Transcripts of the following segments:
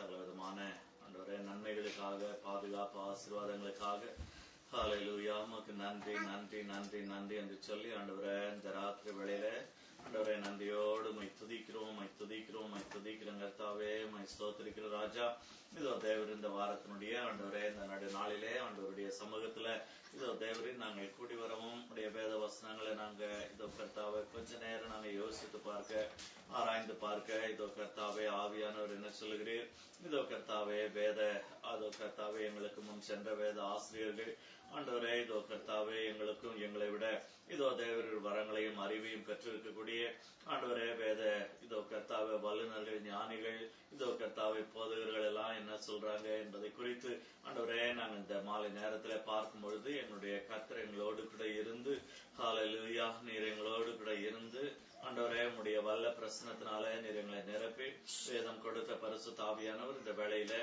சகல விதமான ஆண்டவரே நன்மைகளுக்காக, பாதுகாப்பு ஆசீர்வாதங்களுக்காக ஹல்லேலூயா உமக்கு நன்றி நன்றி நன்றி நன்றி என்று சொல்லி ஆண்டவரே இந்த ராத்திரி வேளையில ஆண்டவரே நன்றியோடு மை துதிக்கிறோம் கர்த்தாவே, மை ஸ்தோத்திரிக்கிற ராஜா. இதோ தேவர் இந்த வாரத்தினுடைய ஆண்டவரே இந்த நடு நாளிலே ஆண்டவருடைய சமூகத்துல இதோ தேவரின் நாங்கள் கூடி வரவும் உடைய வேத வசனங்களை நாங்க இதோ கர்த்தாவை கொஞ்ச நேரம் நாங்க யோசித்து பார்க்க, ஆராய்ந்து பார்க்க இதோ கர்த்தாவே ஆவியானவர் என்ன சொல்லுகிறீர். இதோ கர்த்தாவே அதோ கர்த்தாவே எங்களுக்கு முன் சென்ற வேத ஆசிரியர்கள் ஆண்டவரே இதோ கர்த்தாவே எங்களுக்கும் எங்களை விட இதோ தேவர் வரங்களையும் அறிவையும் பெற்றிருக்கக்கூடிய ஆண்டவரே இதோ கர்த்தாவே வல்லுநர்கள், ஞானிகள், இதோ கர்த்தாவே போதகர்கள் எல்லாம் என்ன சொல்றாங்க என்பதை குறித்து ஆண்டவரே நாங்கள் இந்த மாலை நேரத்துல பார்க்கும் பொழுது எங்களுடைய கர்த்தர் எங்களோடு கூட இருந்து ஹல்லேலூயா நீர் எங்களோடு கூட இருந்து ஆண்டவரே உம்முடைய வல்ல பிரசன்னத்தினால நீர் எங்களை நிரப்பி வேதம் கொடுத்த பரிசுத்த ஆவியானவர் இந்த வேளையில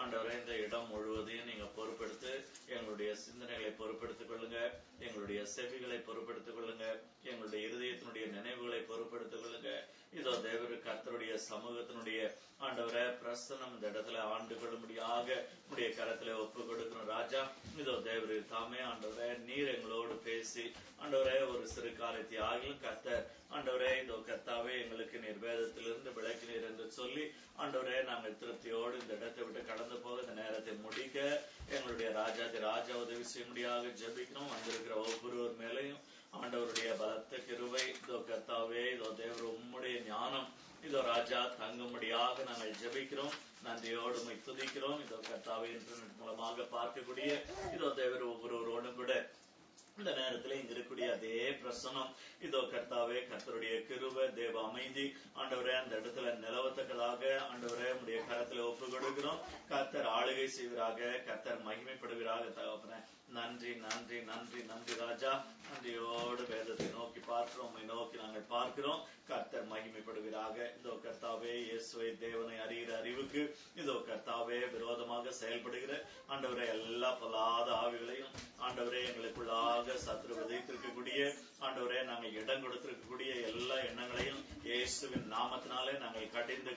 ஆண்டவரே இந்த இடம் முழுவதையும் நீங்க பொறுப்பெடுத்து எங்களுடைய சிந்தனைகளை பொறுப்பெடுத்துக் கொள்ளுங்க, எங்களுடைய செவிகளை பொறுப்பெடுத்துக் கொள்ளுங்க, எங்களுடைய இருதயத்தினுடைய நினைவுகளை பொறுப்பெடுத்துக் கொள்ளுங்க. இதோ தேவரு கர்த்தருடைய சமூகத்தினுடைய ஆண்டவரே பிரசன்னம் இந்த இடத்துல ஆண்டு கொள்ளும்படியாக உடைய கரத்துல ஒப்பு கொடுக்கணும் ராஜா. இதோ தேவரு தாமே ஆண்டவரே நீர் எங்களோடு பேசி ஆண்டவரே ஒரு சிறு காலத்தை ஆகிலும் கர்த்தர் ஆண்டவரே இதோ கர்த்தாவே எங்களுக்கு நீர் வேதத்திலிருந்து விளக்கினீர் என்று சொல்லி ஆண்டவரே நாங்கள் திருப்தியோடு இந்த இடத்தை விட்டு கடந்து போக இந்த நேரத்தை முடிக்க எங்களுடைய ராஜா உதவி செய்யும்படியாக ஜெபிக்கிறோம். வந்திருக்கிற ஒவ்வொருவர் மேலையும் ஆண்டவருடைய பலத்த கிருபை இதோ கர்த்தாவே இதோ தேவர் உம்முடைய ஞானம் இதோ ராஜா தங்கும்படியாக நாங்கள் ஜெபிக்கிறோம். நன்றியோடு உம்மை துதிக்கிறோம். இதோ கர்த்தாவே இன்டர்நெட் மூலமாக பார்க்கக்கூடிய இதோ தேவர் ஒவ்வொருவரோடும் கூட இந்த நேரத்தில் இங்க இருக்கக்கூடிய அதே பிரசனம் இதோ கர்த்தாவே கர்த்தருடைய கிருபை தேவ அமைதி ஆண்டவரே அந்த இடத்துல நிலவத்தக்கதாக ஆண்டவரே உடைய கரத்துல ஒப்பு கொடுக்கிறோம். கர்த்தர் ஆளுகை செய்வராக, கர்த்தர் மகிமைப்படுவராக. தகப்பனே நன்றி நன்றி நன்றி நன்றி ராஜா. நன்றியோடு வேதத்தை நோக்கி பார்க்கிறோம், உம்மை நோக்கி நாங்கள் பார்க்கிறோம். கர்த்தர் மகிமைப்படுவராக. இதோ கர்த்தாவே இயேசுவை தேவனை அறிகிற அறிவுக்கு இதோ கர்த்தாவே விரோதமாக செயல்படுகிற ஆண்டவரே எல்லா பொல்லாத ஆவிகளையும் ஆண்டவரே எங்களுக்குள்ளாக சத்துரு விதைத்திருக்கக்கூடிய ஆண்டவரே நாங்கள் இடம் கொடுத்திருக்கக்கூடிய எல்லா எண்ணங்களையும் இயேசுவின் நாமத்தினாலே நாங்கள்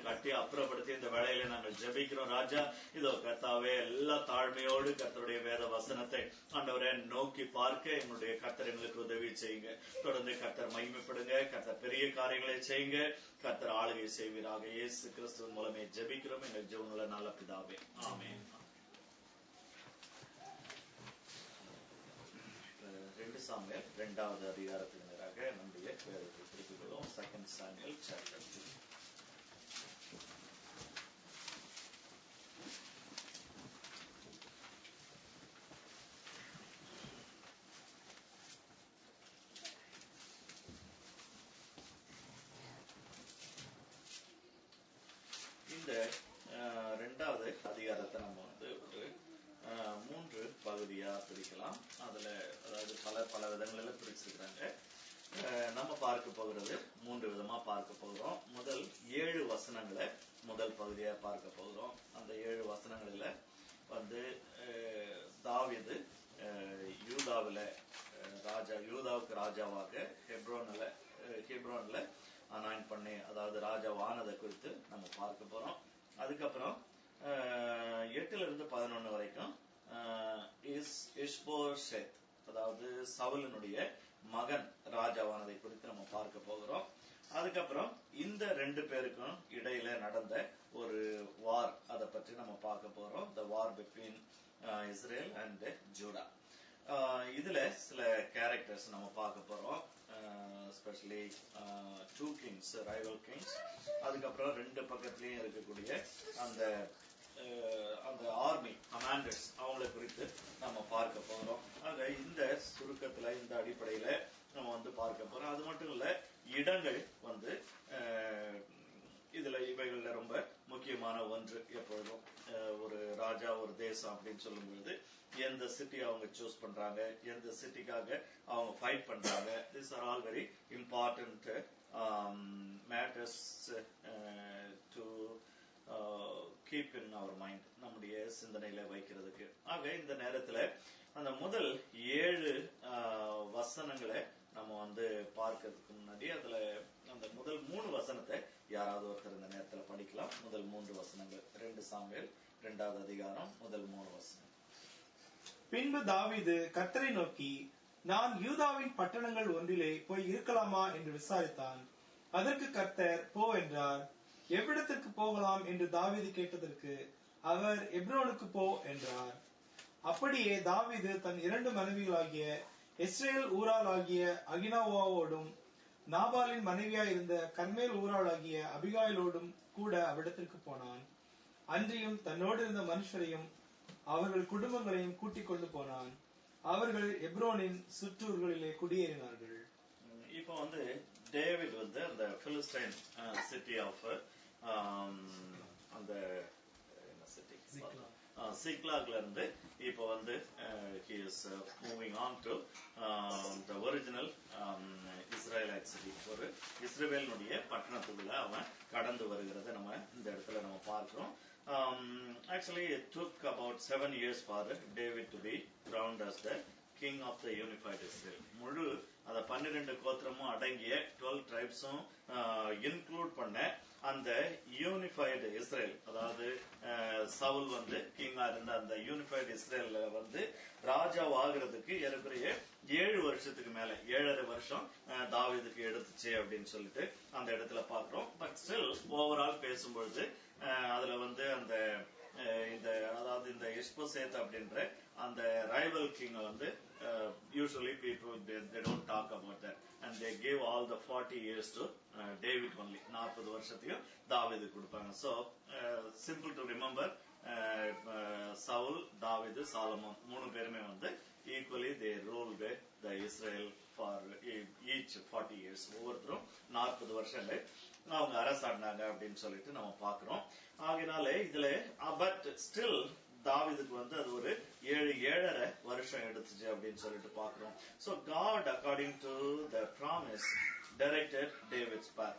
கட்டி அப்புறப்படுத்தி இந்த வேளையில நாங்கள் ஜெபிக்கிறோம் ராஜா. இதோ கர்த்தாவே எல்லா தாழ்மையோடு கர்த்தருடைய வேத வசனத்தை ஆண்டவரே நோக்கி பார்க்க எங்களுடைய கர்த்தர் எங்களுக்கு உதவி செய்யுங்க. தொடர்ந்து கர்த்தர் மகிமைப்படுங்க, கர்த்தர் பெரிய காரியங்களை செய்யுங்க, கர்த்தர் ஆளுகை செய்வீராக. இயேசு கிறிஸ்துவின் மூலமே ஜெபிக்கிறோம் எங்கள் ஜீவனுள்ள நல்ல பிதாவே, ஆமென். 2 சாமுவேல் 2வது அதிகாரத்துக்கு நேராக நம்முடைய வேதத்தை திருப்பிக் கொள்வோம். 2 சாமுவேல் சாப்டர் 2. இந்த 2வது அதிகாரத்தை நம்ம ஒரு 3 பகுதியா பிரிக்கலாம். அதுல அதாவது பல விதங்களில பிரிச்சிருக்கிறாங்க. நம்ம பார்க்க போகிறது 3 விதமா பார்க்க போகிறோம். முதல் 7 வசனங்களை முதல் பகுதியா பார்க்க போகிறோம். அந்த 7 வசனங்களில தாவீது யூதாவுக்கு ராஜாவாக ஹெப்ரோன்ல அனாயின்ட் பண்ணி அதாவது ராஜாவானதை குறித்து நம்ம பார்க்க போறோம். அதுக்கப்புறம் 8-11 வரைக்கும் இஷ்போஷெத் அதாவது சவுலினுடைய மகன் ராஜாவானதை குறித்து நம்ம பார்க்க போகிறோம். அதுக்கப்புறம் இந்த 2 பேருக்கும் இடையில நடந்த ஒரு வார், அதை பற்றி நம்ம பார்க்க போறோம். The war between Israel and Judah. இதுல சில கேரக்டர்ஸ் நம்ம பார்க்க போறோம். Especially 2 kings, rival kings. அதுக்கப்புறம் 2 பக்கத்திலயும் இருக்கக்கூடிய அந்த ஆர்மி கமாண்டர்ஸ் அவங்களை குறித்து நம்ம பார்க்க போறோம். ஆக இந்த சுருக்கத்துல இந்த அடிப்படையில நம்ம பார்க்க போறோம். அது மட்டும் இல்ல, இடங்கள் இதுல இவைகள்ல ரொம்ப முக்கியமான ஒன்று. எப்பொழுதும் ஒரு ராஜா ஒரு தேசம் அப்படின்னு சொல்லும் பொழுது எந்த சிட்டி அவங்க சூஸ் பண்றாங்க, எந்த சிட்டிக்காக அவங்க ஃபைட் பண்றாங்க, this are all very important matters to keep in our mind, நம்முடைய சிந்தனையில வைக்கிறதுக்கு. ஆக இந்த நேரத்துல அந்த முதல் 7 வசனங்களை நம்ம பார்க்கறதுக்கு முன்னாடி அதுல அந்த முதல் 3 வசனத்தை யாராவது ஒருத்தர் இந்த நேரத்துல படிக்கலாம். முதல் 3 வசனங்கள் 2 சாமுவேல் சாமுவேல் 2வது அதிகாரம் முதல் 3 வசனம். பின்பு தாவீது கர்த்தரை நோக்கி, நான் யூதாவின் பட்டணங்கள் ஒன்றிலே போய் இருக்கலாமா என்று விசாரித்தான். அதற்கு கர்த்தர், போ என்றார். எவ்விடத்திற்கு போகலாம் என்று தாவீது கேட்டதற்கு அவர், எப்ரோனுக்கு போ என்றார். அப்படியே தாவீது தன் 2 மனைவிகளாகிய இஸ்ரேல் ஊராளாகிய அகினோவாவோடும் நாபாலின் மனைவியாயிருந்த கர்மேல் ஊராளாகிய அபிகாயிலோடும் கூட அவ்விடத்திற்கு போனான். அன்றியும் தன்னோடு இருந்த மனுஷரையும் அவர்கள் குடும்பங்களையும் கூட்டிக் கொண்டு போனான். அவர்கள் எப்ரோனின் சுற்றூர்களிலே குடியேறினார்கள். இப்போ டேவிட் அந்த பிலிஸ்டைன் சிட்டி ஆஃப் அந்த என்ன சிட்டி சிக்லாக்ல இருந்து இப்போ he is moving on to the original Israelite city. ஒரு இஸ்ரவேலுடைய பட்டணத்துக்குள்ள அவன் கடந்து வருகிறத நம்ம இந்த இடத்துல நம்ம பார்க்கிறோம். Actually it took about 7 years for David to be crowned as the king of the unified Israel. முழு அத 12 கோத்திரமும் அடங்கிய 12 tribes-உம் இன்க்ளூட் பண்ண அந்த யூனிஃபைடு இஸ்ரேல், அதாவது சவுல் கிங்கா இருந்த அந்த யூனிஃபைடு இஸ்ரேல்ல ராஜாவாகிறதுக்கு ஏறக்குறைய 7 வருஷத்துக்கு மேல 7.5 வருஷம் தாவீதுக்கு எடுத்துச்சு அப்படின்னு சொல்லிட்டு அந்த இடத்துல பாக்குறோம். பட் ஸ்டில் ஓவரால் பேசும்பொழுது அதுல அந்த அதாவது இந்த இஸ்போசேத் அப்படின்ற அந்த rival king usually people they don't talk about that, and they gave all the 40 years to David only. 40 வருஷத்தையும் தாவீது கொடுப்பாங்க. So simple to remember, Saul, David, Solomon 3 பேருமே equally they ruled the Israel for each 40 years. ஒவ்வொருத்தரும் 40 வருஷங்கள் அவங்க அரசாண்டாங்க அப்படின்னு சொல்லிட்டு நம்ம பாக்குறோம். ஆகினாலே இதுல பட் ஸ்டில் தாவீதுக்கு அது ஒரு 7.5 வருஷம் எடுத்துச்சு அப்படின்னு சொல்லிட்டு பாக்குறோம். So God according to the promise directed David's path.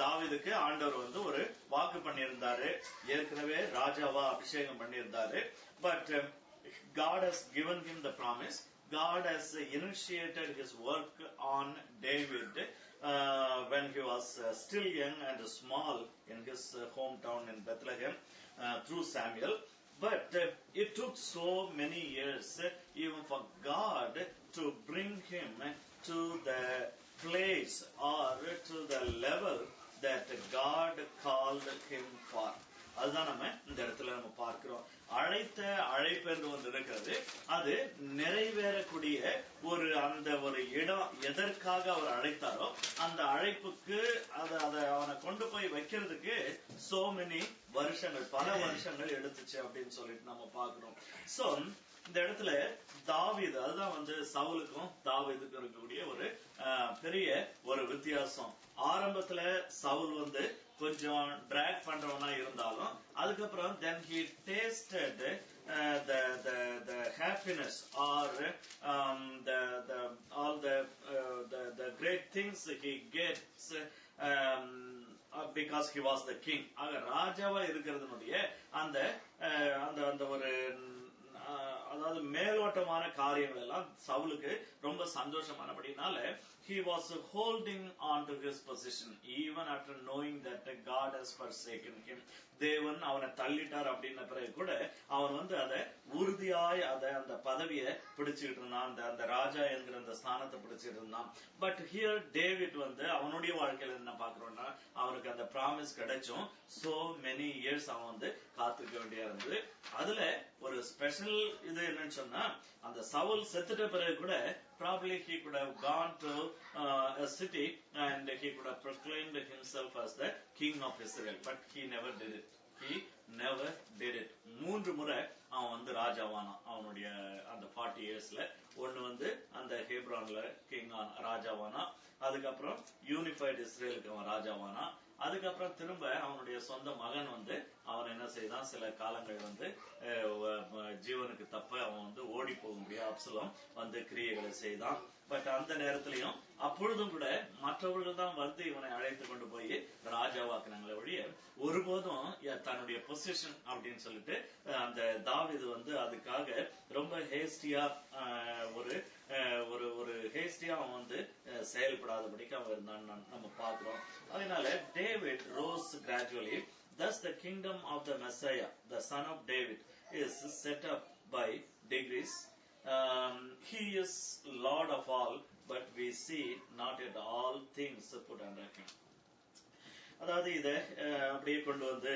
தாவீதுக்கு ஆண்டவர் ஒரு வாக்கு பண்ணியிருந்தாரு, ஏற்கனவே ராஜாவா அபிஷேகம் பண்ணியிருந்தாரு. But God has given him the promise. God has initiated his work on David when he was still young and small in his hometown in Bethlehem through Samuel. But it took so many years even for God to bring him to the place or to the level that God called him for. அதுதான் நம்ம இந்த இடத்துல நம்ம பார்க்கிறோம். அழைத்த அழைப்பு என்று ஒன்று இருக்கிறது, அது நிறைவேறக்கூடிய அந்த ஒரு இடம். எதற்காக அவர் அழைத்தாரோ அந்த அழைப்புக்கு அதை அவனை கொண்டு போய் வைக்கிறதுக்கு so many வருஷங்கள், பல வருஷங்கள் எடுத்துச்சு அப்படின்னு சொல்லிட்டு நம்ம பார்க்கிறோம். சோ இந்த இடத்துல தாவீது, அதுதான் சவுலுக்கும் தாவீதுக்கும் இருக்கக்கூடிய ஒரு பெரிய ஒரு வித்தியாசம். ஆரம்பத்துல சவுல் கொஞ்சம் டிராக் பண்றவனா இருந்தாலும் அதுக்கப்புறம் then he tasted the happiness or all the great things he gets because he was the king. ஆக ராஜாவா இருக்கிறதுனுடைய அந்த ஒரு அதாவது மேலோட்டமான காரியங்கள் எல்லாம் சவுலுக்கு ரொம்ப சந்தோஷமானபடினால he was holding on to his position even after knowing that God has forsaken him. தேவன் அவனை தள்ளிட்டார் அப்படின்ன பிறகு கூட அவன் அதை உறுதியாய் அந்த பதவியை பிடிச்சுக்கிட்டு இருந்தான், அந்த ராஜா என்கிற அந்த ஸ்தானத்தை பிடிச்சிட்டு இருந்தான். பட் ஹியர் டேவிட் அவனுடைய வாழ்க்கையில என்ன பாக்குறோம்னா, அவனுக்கு அந்த ப்ராமிஸ் கிடைச்சும் so many years அவன் காத்துக்க வேண்டியா இருந்தது. அதுல ஒரு ஸ்பெஷல் இது என்னன்னு சொன்னா, அந்த சவுல் செத்துட்ட பிறகு கூட probably he could have gone to a city and he could have proclaimed himself as the king of Israel, but he never did it. He never did it. 3 முறை அவன் ராஜாவானான் அவனுடைய அந்த 40 இயர்ஸ்ல. ஒன்னு அந்த ஹெப்ரோன்ல கிங் ராஜாவானா, அதுக்கப்புறம் யூனிஃபைடு இஸ்ரேலுக்கு அவன் ராஜாவானா, அதுக்கப்புறம் திரும்ப அவனுடைய சொந்த மகன் அவன் என்ன செய்தான், சில காலங்கள் ஜீவனுக்கு தப்ப அவன் ஓடி போக முடியாது அப்சலோம் கிரியைகளை செய்தான். பட் அந்த நேரத்திலையும் அப்பொழுதும் கூட மற்றவர்கள் தான் இவனை அழைத்து கொண்டு போய் ராஜாவாக்குனாங்களே ஒழிய ஒருபோதும் தன்னுடைய பொசிஷன் அப்படின்னு சொல்லிட்டு அந்த தாவீது அதுக்காக ரொம்ப ஹேஸ்டியா ஒரு ஹேஸ்டியா அவன் செயல்படாதபடிக்கு அவன் இருந்தான்னு நம்ம பாக்குறோம். அதனால David rose gradually thus the kingdom of the Messiah, the son of David, is set up by degrees. He is Lord of all, but we see not yet all things put under him. அதாவது இதை அப்படியே கொண்டு வந்து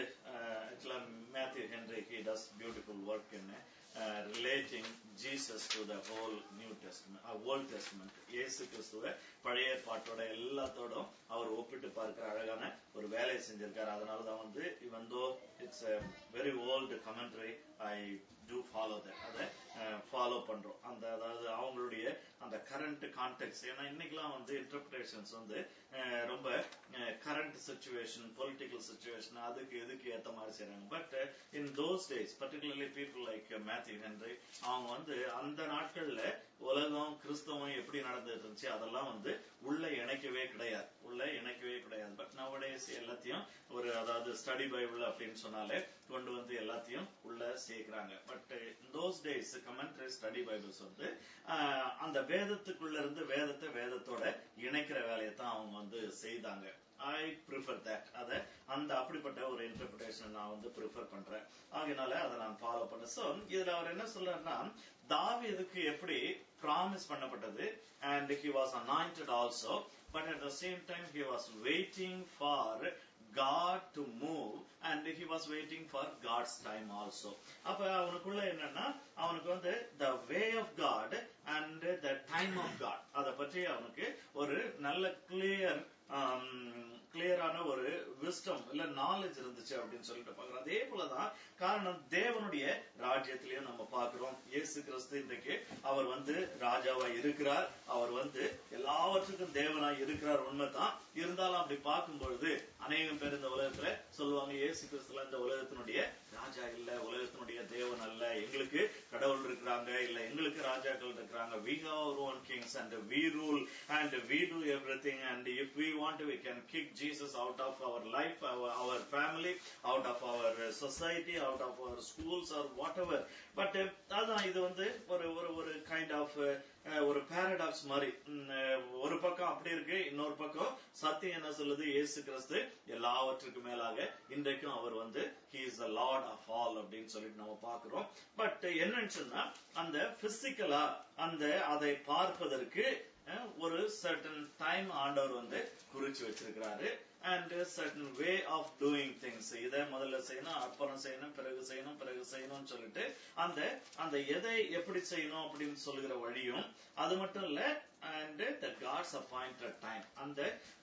ஆக்சுவலா Matthew Henry he does beautiful work in relating Jesus to the whole New Testament, Old Testament. இயேசு கிறிஸ்துவ பழைய பாட்டோட எல்லாத்தோடும் அவர் ஒப்பிட்டு பார்க்கிற அழகான ஒரு வேலையை செஞ்சிருக்காரு. அதனாலதான் வந்து even though it's a very old commentary, I do follow that. அதை ஃபாலோ பண்றோம். அந்த அதாவது அவங்களுடைய அந்த கரண்ட் கான்டெக்ட், ஏன்னா இன்னைக்கெல்லாம் வந்து இன்டர்பிரேஷன்ஸ் வந்து ரொம்ப கரண்ட் சிச்சுவேஷன், பொலிட்டிக்கல் சிச்சுவேஷன், அதுக்கு எதுக்கு ஏத்த மாதிரி செய்யறாங்க. But in those days particularly people like Matthew Henry, அவங்க வந்து அந்த நாட்கள்ல உலகம் கிறிஸ்தவம் எப்படி நடந்துட்டு இருந்துச்சு அதெல்லாம் வந்து உள்ள இணைக்கவே கிடையாது. பட் நவடேஸ் எல்லாத்தையும் ஒரு அதாவது ஸ்டடி பைபிள் அப்படின்னு சொன்னாலே கொண்டு வந்து எல்லாத்தையும் உள்ள சேர்க்கிறாங்க. But those days commentary study Bibles வந்து அந்த வேதத்துக்குள்ள இருந்து வேதத்தோட இணைக்கிற வேலையை தான் அவங்க வந்து செய்தாங்க. I prefer that. அத அந்த அப்படிப்பட்ட ஒரு இன்டர்பிரேஷன் நான் வந்து ப்ரிஃபர் பண்றேன். ஆகையினால அதை நான் ஃபாலோ பண்ணேன். சோ இதுல அவர் என்ன சொல்றாருன்னா, தாவீதுக்கு எப்படி ப்ராமிஸ் பண்ணப்பட்டது, and he was anointed also, but at the same time he was waiting for God to move, and he was waiting for God's time also. அப்ப அவனுக்குள்ள என்னன்னா, அவனுக்கு வந்து the way of God and the time of God அத பற்றி அவனுக்கு ஒரு நல்ல கிளியரான ஒரு விஸ்டம் இல்ல நாலேஜ் இருந்துச்சு அப்படின்னு சொல்லிட்டு பாக்குறோம். அதே போலதான் காரணம் தேவனுடைய ராஜ்யத்திலையும் நம்ம பாக்குறோம். இயேசு கிறிஸ்து இன்றைக்கு அவர் வந்து ராஜாவா இருக்கிறார், அவர் வந்து எல்லாவற்றுக்கும் தேவனா இருக்கிறார், உண்மைதான். இருந்தாலும் அப்படி பார்க்கும் பொழுது அநேகம் பேர் இந்த உலகத்துல சொல்லுவாங்க, இயேசு கிறிஸ்துல இந்த உலகத்தினுடைய ராஜா இல்ல, உலகத்தினுடைய தேவன் அல்ல, எங்களுக்கு கடவுள் இருக்கிறாங்க, இல்ல எங்களுக்கு ராஜாக்கள் இருக்கிறாங்க. We have our own kings and we rule and we do everything, and if we want we can kick Jesus out of our life, our family, out of our society, out of our schools or whatever. But அதான் இது வந்து ஒரு kind of ஒரு paradox மாதிரி. ஒரு பக்கம் அப்படி இருக்கு, இன்னொரு பக்கம் சத்தியம் என்ன சொல்லுது, இயேசு கிறிஸ்து எல்லாவற்றுக்கும் மேலாக இன்றைக்கும் அவர் வந்து he is the Lord of all அப்படின்னு சொல்லிட்டு நம்ம பாக்குறோம். பட் என்னன்னு சொன்னா, அந்த பிசிக்கலா அதை பார்ப்பதற்கு ஒரு சர்டன் டைம் ஆண்டவர் வந்து குறிச்சு வச்சிருக்கிறாரு. and a certain way of doing things. இதை முதல்ல செய்யணும், அப்புறம் செய்யணும், பிறகு செய்யணும் சொல்லிட்டு அந்த எதை எப்படி செய்யணும் அப்படின்னு சொல்லுகிற வழியும் அது மட்டும் இல்ல, and the God's appointed time அந்த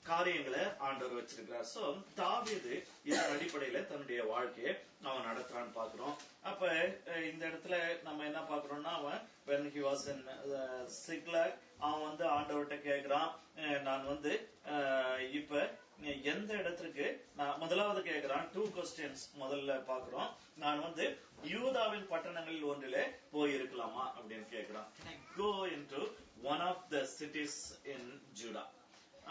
காரியங்களை ஆண்டவர் வச்சிருக்கிறார். சோ தாவீது இதன் அடிப்படையில தன்னுடைய வாழ்க்கையை அவன் நடத்துறான்னு பாக்குறோம். அப்ப இந்த இடத்துல நம்ம என்ன பாக்குறோம்னா, அவன் when he was in Ziklag, அவன் வந்து ஆண்டவர்கிட்ட கேக்குறான், நான் வந்து இப்ப எந்த இடத்துக்கு நான் முதலாவது கேட்கிறான். 2 questions முதல்ல பாக்குறோம். நான் வந்து யூதாவின் பட்டணங்களில் ஒன்றிலே போயிருக்கலாமா அப்படின்னு கேட்கிறான். Can I go into one of the cities in Judah?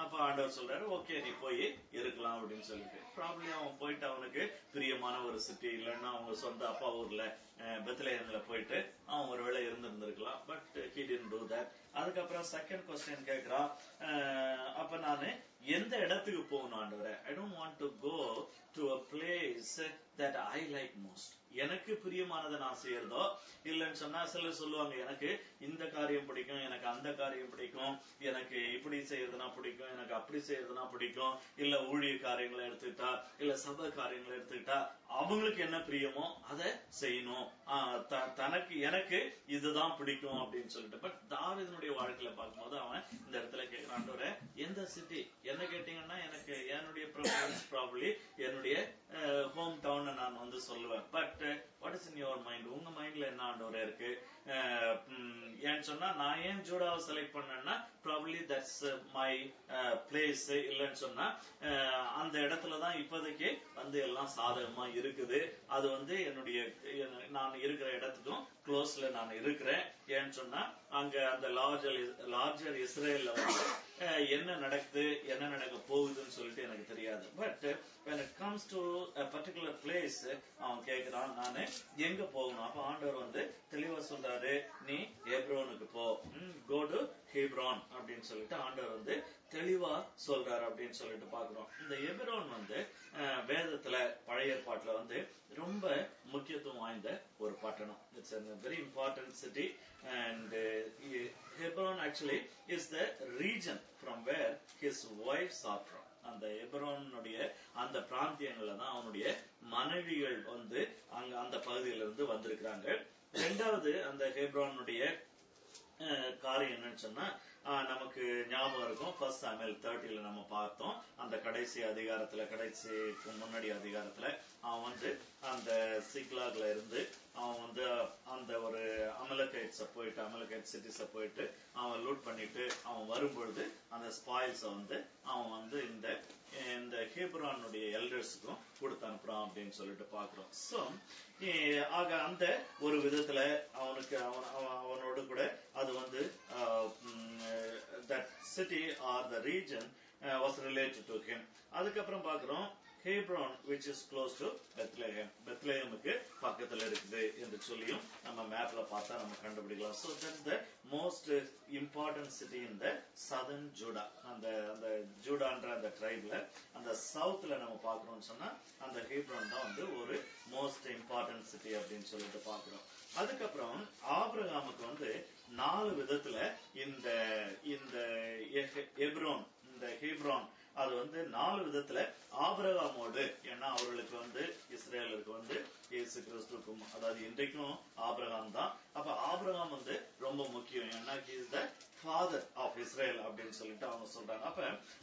அப்ப ஆண்டவர் சொல்றாரு, ஓகே நீ போய் இருக்கலாம் அப்படின்னு சொல்லிட்டு. ப்ராப்ளி அவன் போயிட்டு அவனுக்கு பிரியமான ஒரு சிட்டி இல்லைன்னா அவங்க சொந்த அப்பா ஊர்ல பெத்லஹேம்ல போயிட்டு அவன் ஒருவேளை இருந்திருந்திருக்கலாம். But he didn't do that. அதுக்கப்புறம் செகண்ட் கொஸ்டின் கேட்கிறான், அப்ப நானு எந்த இடத்துக்கு போகணும் ஆண்டவரே? I don't want to go to a place that I like most. எனக்கு பிரியமானதை நான் செய்யறதோ இல்லைன்னு சொன்னா, சிலர் சொல்லுவாங்க எனக்கு இந்த காரியம் பிடிக்கும், எனக்கு அந்த காரியம் பிடிக்கும், எனக்கு இப்படி செய்யறதுனா பிடிக்கும், எனக்கு அப்படி செய்யறதுனா பிடிக்கும், இல்ல ஊழிய காரியங்களை எடுத்துக்கிட்டா, இல்ல சபை காரியங்களை எடுத்துக்கிட்டா, அவங்களுக்கு என்ன பிரியமோ அதை செய்யணும், எனக்கு இதுதான் பிடிக்கும் அப்படின்னு சொல்லிட்டு. பட் தாவீதுனுடைய வாழ்க்கையில பார்க்கும்போது அவன் இந்த இடத்துல கேட்கிறான், எந்த சிட்டி என்ன கேட்டீங்கன்னா, எனக்கு என்னுடைய ப்ரிஃபரன்ஸ் ப்ராபபிலி என்னுடைய ஹோம் டவுன் நான் வந்து சொல்லுவேன். But what is in your mind? உங்க மைண்ட்ல என்ன ஆண்டவரே இருக்கு? ஏன்னு சொன்னா, நான் ஏன் ஜூடாவை செலக்ட் பண்ணேன்னா ப்ராபபிலி தட்ஸ் மை பிளேஸ். இல்லைன்னு சொன்னா அந்த இடத்துலதான் இப்போதைக்கு வந்து எல்லாம் சாதகமா இருக்குது. அது வந்து என்னுடைய நான் இருக்கிற இடத்துக்கும் க்ளோஸ்ல நான் இருக்கிறேன். ஏன்னு சொன்னா அங்க அந்த லார்ஜர் இஸ்ரேல்ல வந்து என்ன நடக்குது என்ன நடக்க போகுதுன்னு சொல்லிட்டு எனக்கு தெரியாது. But when it comes to a particular place அவன் கேக்குறான் நானு எங்க போகணும். அப்ப ஆண்டவர் வந்து தெளிவா சொல்றாரு, நீ ஹெப்ரோனுக்கு போ, go to Hebron அப்படின்னு சொல்லிட்டு ஆண்டவர் வந்து தெளிவா சொல்றாரு அப்படின்னு சொல்லிட்டு பாக்குறோம். இந்த ஹெப்ரோன் வந்து வேதத்துல பழைய ஏற்பாட்டுல வந்து ரொம்ப முக்கியத்துவம் வாய்ந்த ஒரு பட்டணம். It's a very important city and Hebron actually is the region from where his wives are from. அந்த ஹெப்ரோனுடைய அந்த பிராந்தியங்கள்ல தான் அவனுடைய மனைவிகள் வந்து அங்க அந்த பகுதியில இருந்து வந்திருக்கிறாங்க. ரெண்டாவது அந்த ஹெப்ரோனுடைய காரியம் என்னன்னு சொன்னா நமக்கு ஞாபகம் இருக்கும். 1 Samuel 30 நம்ம பார்த்தோம். அந்த கடைசி அதிகாரத்துல, கடைசிக்கு முன்னாடி அதிகாரத்துல அவன் வந்து அந்த சிக்லாக்ல இருந்து அவன் வந்து அந்த ஒரு அமலகைட் சிட்டிஸ போயிட்டு அவன் லூட் பண்ணிட்டு அவன் வரும்பொழுது அந்த ஸ்பாயில்ஸ வந்து அவன் வந்து இந்த ஹெப்ரோனுடைய எல்டர்ஸுக்கும் கொடுத்து அனுப்புறான் அப்படின்னு சொல்லிட்டு பாக்குறோம். சோ ஆக அந்த ஒரு விதத்துல அவனுக்கு அவனோடு கூட அது வந்து that city or the region was related to him. அதுக்கப்புறம் பாக்குறோம் Hebron which is close to Bethlehem. பெத்லெஹேமுக்கு பக்கத்துல இருக்குது என்று சொல்லியும் நம்ம மேப்ல பார்த்தா நம்ம கண்டுபிடிக்கலாம். So that's the most important city in the southern Judah. அந்த ஜூடான்ற அந்த ட்ரைப்ல அந்த சவுத்ல நம்ம பார்க்கறோம்னு சொன்னா அந்த Hebron தான் வந்து ஒரு மோஸ்ட் இம்பார்ட்டன்ட் சிட்டி அப்படின்னு சொல்லிட்டு பார்க்கிறோம். அதுக்கப்புறம் ஆபிரகாமுக்கு வந்து 4 விதத்துல இந்த ஹெப்ரோன் அது வந்து 4 விதத்துல ஆபிரகாமோடு, ஏன்னா அவர்களுக்கு வந்து இஸ்ரேலருக்கு வந்து இயேசு கிறிஸ்துக்கும், அதாவது இன்றைக்கும் ஆபிரகாம் தான். அப்ப ஆபிரகாம் வந்து ரொம்ப முக்கியம், ஏன்னா he is the father of Israel அப்படின்னு சொல்லிட்டு அவங்க சொல்றாங்க. அப்ப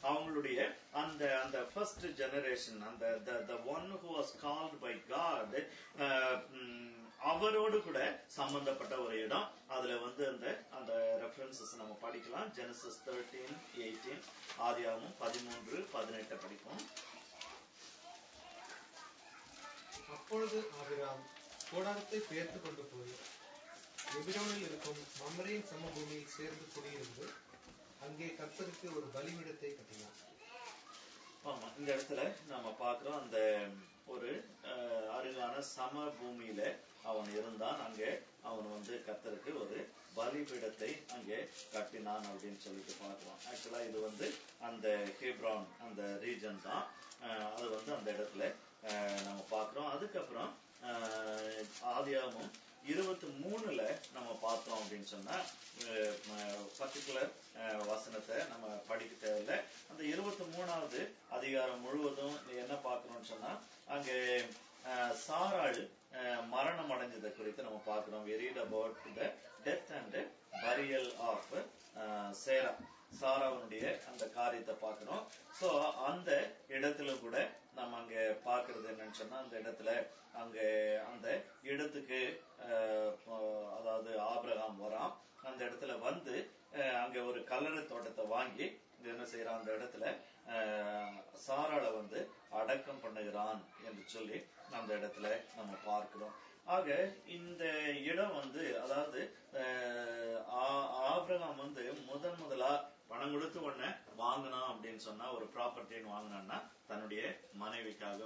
அவங்களுடைய அந்த first generation, the one who was called by God, அவரோடு கூட சம்பந்தப்பட்ட ஒரு இடம். அதுல வந்து அந்த ரெஃபரன்சஸ் நம்ம படிக்கலாம். Genesis 13:18, ஆதியாகமம் 13:18 படிப்போம். அப்பொழுது ஆபிரகாம் கூடாரத்தை பெயர்த்து கொண்டு போய் எபிரோனில் இருக்கும் மம்ரேயின் சமபூமியில் சேர்ந்து குடியிருந்து அங்கே கர்த்தருக்கு ஒரு பலிபீடத்தை கட்டினார். ஆமா, இந்த இடத்துல நாம பாக்குறோம் அந்த ஒரு அருகான சம பூமியில அவன் இருந்தான். அங்கே அவன் வந்து கர்த்தருக்கு ஒரு பலிபீடத்தை அங்கே கட்டினான் அப்படின்னு சொல்லிட்டு பார்க்கிறோம். ஆக்சுவலா இது வந்து அந்த ஹெப்ரான் அந்த ரீஜன் தான். அது வந்து அந்த இடத்துல நம்ம பார்க்கிறோம். அதுக்கப்புறம் ஆதியாகமம் 23 நம்ம பார்த்தோம் அப்படின்னு சொன்னா பர்டிகுலர் வசனத்தை நம்ம படிக்க தேவையில்லை. அந்த 23வது அதிகாரம் முழுவதும் என்ன பார்க்கணும்னு சொன்னா அங்கே சாராள் மரணம் அடைஞ்சதை குறித்து நம்ம பார்க்கிறோம். We read about the death and burial of Sarah. சாராவுடைய அந்த காரியத்தை பார்க்கிறோம். சோ அந்த இடத்துல கூட நம்ம அங்க பாக்குறது என்னன்னு சொன்னா அந்த இடத்துல அந்த இடத்துக்கு அதாவது ஆபிரகாம் வரான். அந்த இடத்துல வந்து அங்க ஒரு கல்லறை தோட்டத்தை வாங்கி என்ன செய்யறான், அந்த இடத்துல சாராளை வந்து அடக்கம் பண்ணுகிறான் என்று சொல்லி அந்த இடத்துல நம்ம பார்க்கிறோம். ஆக இந்த இடம் வந்து அதாவது ஆபிரகாம் வந்து முதலா பணம் கொடுத்து ஒண்ணு வாங்கினான் அப்படின்னு சொன்னா, ஒரு ப்ராப்பர்ட்டின்னு வாங்கினான்னா தன்னுடைய மனைவிக்காக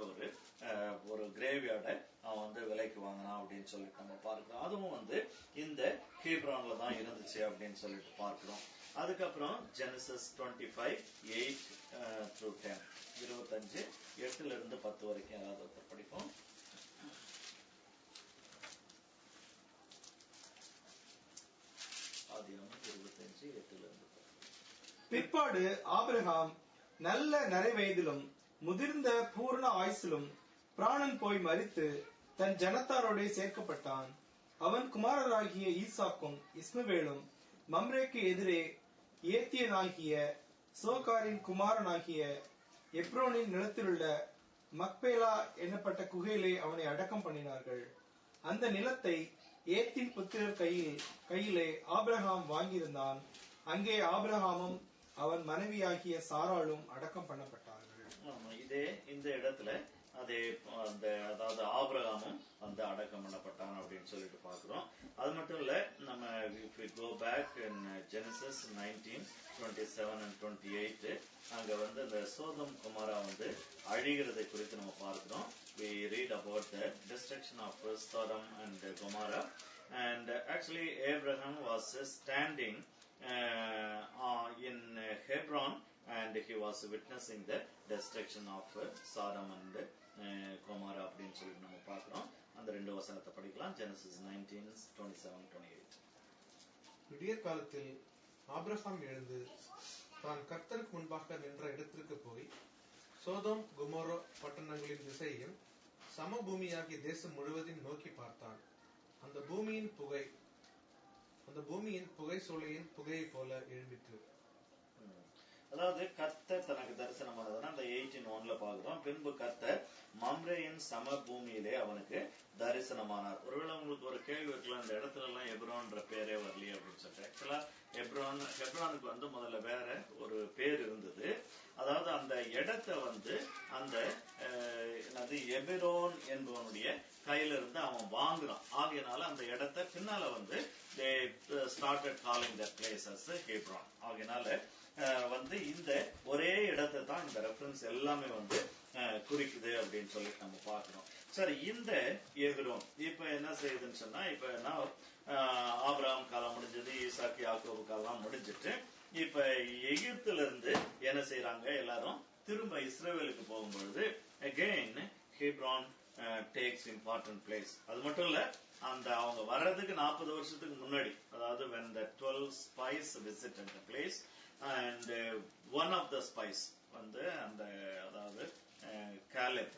ஒரு கிரேவியார்ட அவன் வந்து விலைக்கு வாங்கினான் அப்படின்னு சொல்லிட்டு நம்ம பார்க்கிறோம். அதுவும் வந்து இந்த ஹெப்ரான்ல தான் இருந்துச்சு அப்படின்னு சொல்லிட்டு பார்க்கிறோம். அதுக்கப்புறம் Genesis 25:8-10, 25:8-10 வரைக்கும் ஏதாவது படிப்போம். ஆதியாகமம் 25:8-10. பிற்பாடு ஆபிரகாம் நல்ல நரை வயதிலும் முதிர்ந்த பூர்ண ஆயுசிலும் பிராணன் போய் மரித்து தன் ஜனத்தாரோட சேர்க்கப்பட்டான். அவன் குமாரராகிய ஈசாக்கும் இஸ்மவேலும் மம்ரேக்கு எதிரே ஏத்தியனாகிய சோகாரின் குமாரனாகிய எப்ரோனின் நிலத்திலுள்ள மக்பேலா என்னப்பட்ட குகையிலே அவனை அடக்கம் பண்ணினார்கள். அந்த நிலத்தை ஏத்தின் புத்திரர் கையிலே ஆபிரகாம் வாங்கியிருந்தான். அங்கே ஆபிரகாமும் அவன் மனைவியாகிய சாராளும் அடக்கம் பண்ணப்பட்டார்கள். இதே இந்த இடத்துல அதே அந்த அதாவது ஆபிரகாமும் வந்து அடக்கம் பண்ணப்பட்டான் அப்படின்னு சொல்லிட்டு பாக்குறோம். அது மட்டும் இல்ல, நம்ம if we go back in Genesis 19:27 and 28, அங்க வந்து இந்த சோதம் குமாரா வந்து அழிகிறதை குறித்து நம்ம பார்க்கிறோம். We read about the destruction of Sodom and Gomorrah, and actually Abraham was standing in Hebron, and he was witnessing the destruction of Sodom and Gomorrah அப்படின்னு சொல்லி நம்ம பார்க்கிறோம். அந்த 2 வசனத்தை படிக்கலாம். Genesis 19:27-28. விடியற் காலத்தில் ஆபிரகாம் எழுந்து தான் கர்த்தருக்கு முன்பாக நின்ற இடத்திற்கு போய் சோதோம் கொமோரா பட்டணங்களின் திசையையும் சமபூமியாகிய தேசம் முழுவதையும் நோக்கி பார்த்தான். அந்த பூமியின் புகை சூளையின் புகையை போல எழும்பிற்று. அதாவது கர்த்தர் தனக்கு தரிசனமானதுன்னா அந்த 18:1 பாக்குறோம். பின்பு கர்த்தர் மம்ரேயின் சம பூமியிலே அவனுக்கு தரிசனமானார். ஒருவேளை உங்களுக்கு ஒரு கேள்வி இருக்கலாம், இந்த இடத்துல எல்லாம் எப்ரோன்ற பேரே வரலையே அப்படின்னு சொல்லிட்டு. ஆக்சுவலா ஹெப்ரானுக்கு வந்து முதல்ல வேற ஒரு பேர் இருந்தது. அதாவது அந்த இடத்தை வந்து அந்த எபிரோன் என்பவனுடைய கையில இருந்து அவன் வாங்குறான். ஆகையினால அந்த இடத்தை பின்னால வந்து they started calling that place as Hebron. ஆகையினால வந்து இந்த ஒரே இடத்தை தான் இந்த ரெஃபரன்ஸ் எல்லாமே வந்து குறிக்குது அப்படின்னு சொல்லிட்டு நம்ம பார்க்கிறோம். சரி, இந்த எபிரோன் இப்ப என்ன செய்யுதுன்னு சொன்னா, இப்ப நான் ஆபிரகாம் காலம் முடிஞ்சது, ஈசாக்கு யாக்கோபு காலம் முடிஞ்சிட்டு இப்ப எகிப்துல இருந்து என்ன செய்யறாங்க, எல்லாரும் திரும்ப இஸ்ரேலுக்கு போகும்பொழுது again Hebron takes important place. அது மட்டும் இல்ல, அந்த அவங்க வர்றதுக்கு 40 வருஷத்துக்கு முன்னாடி, அதாவது when the 12 spies visited the place, and one of the spies வந்து அந்த அதாவது காலேப்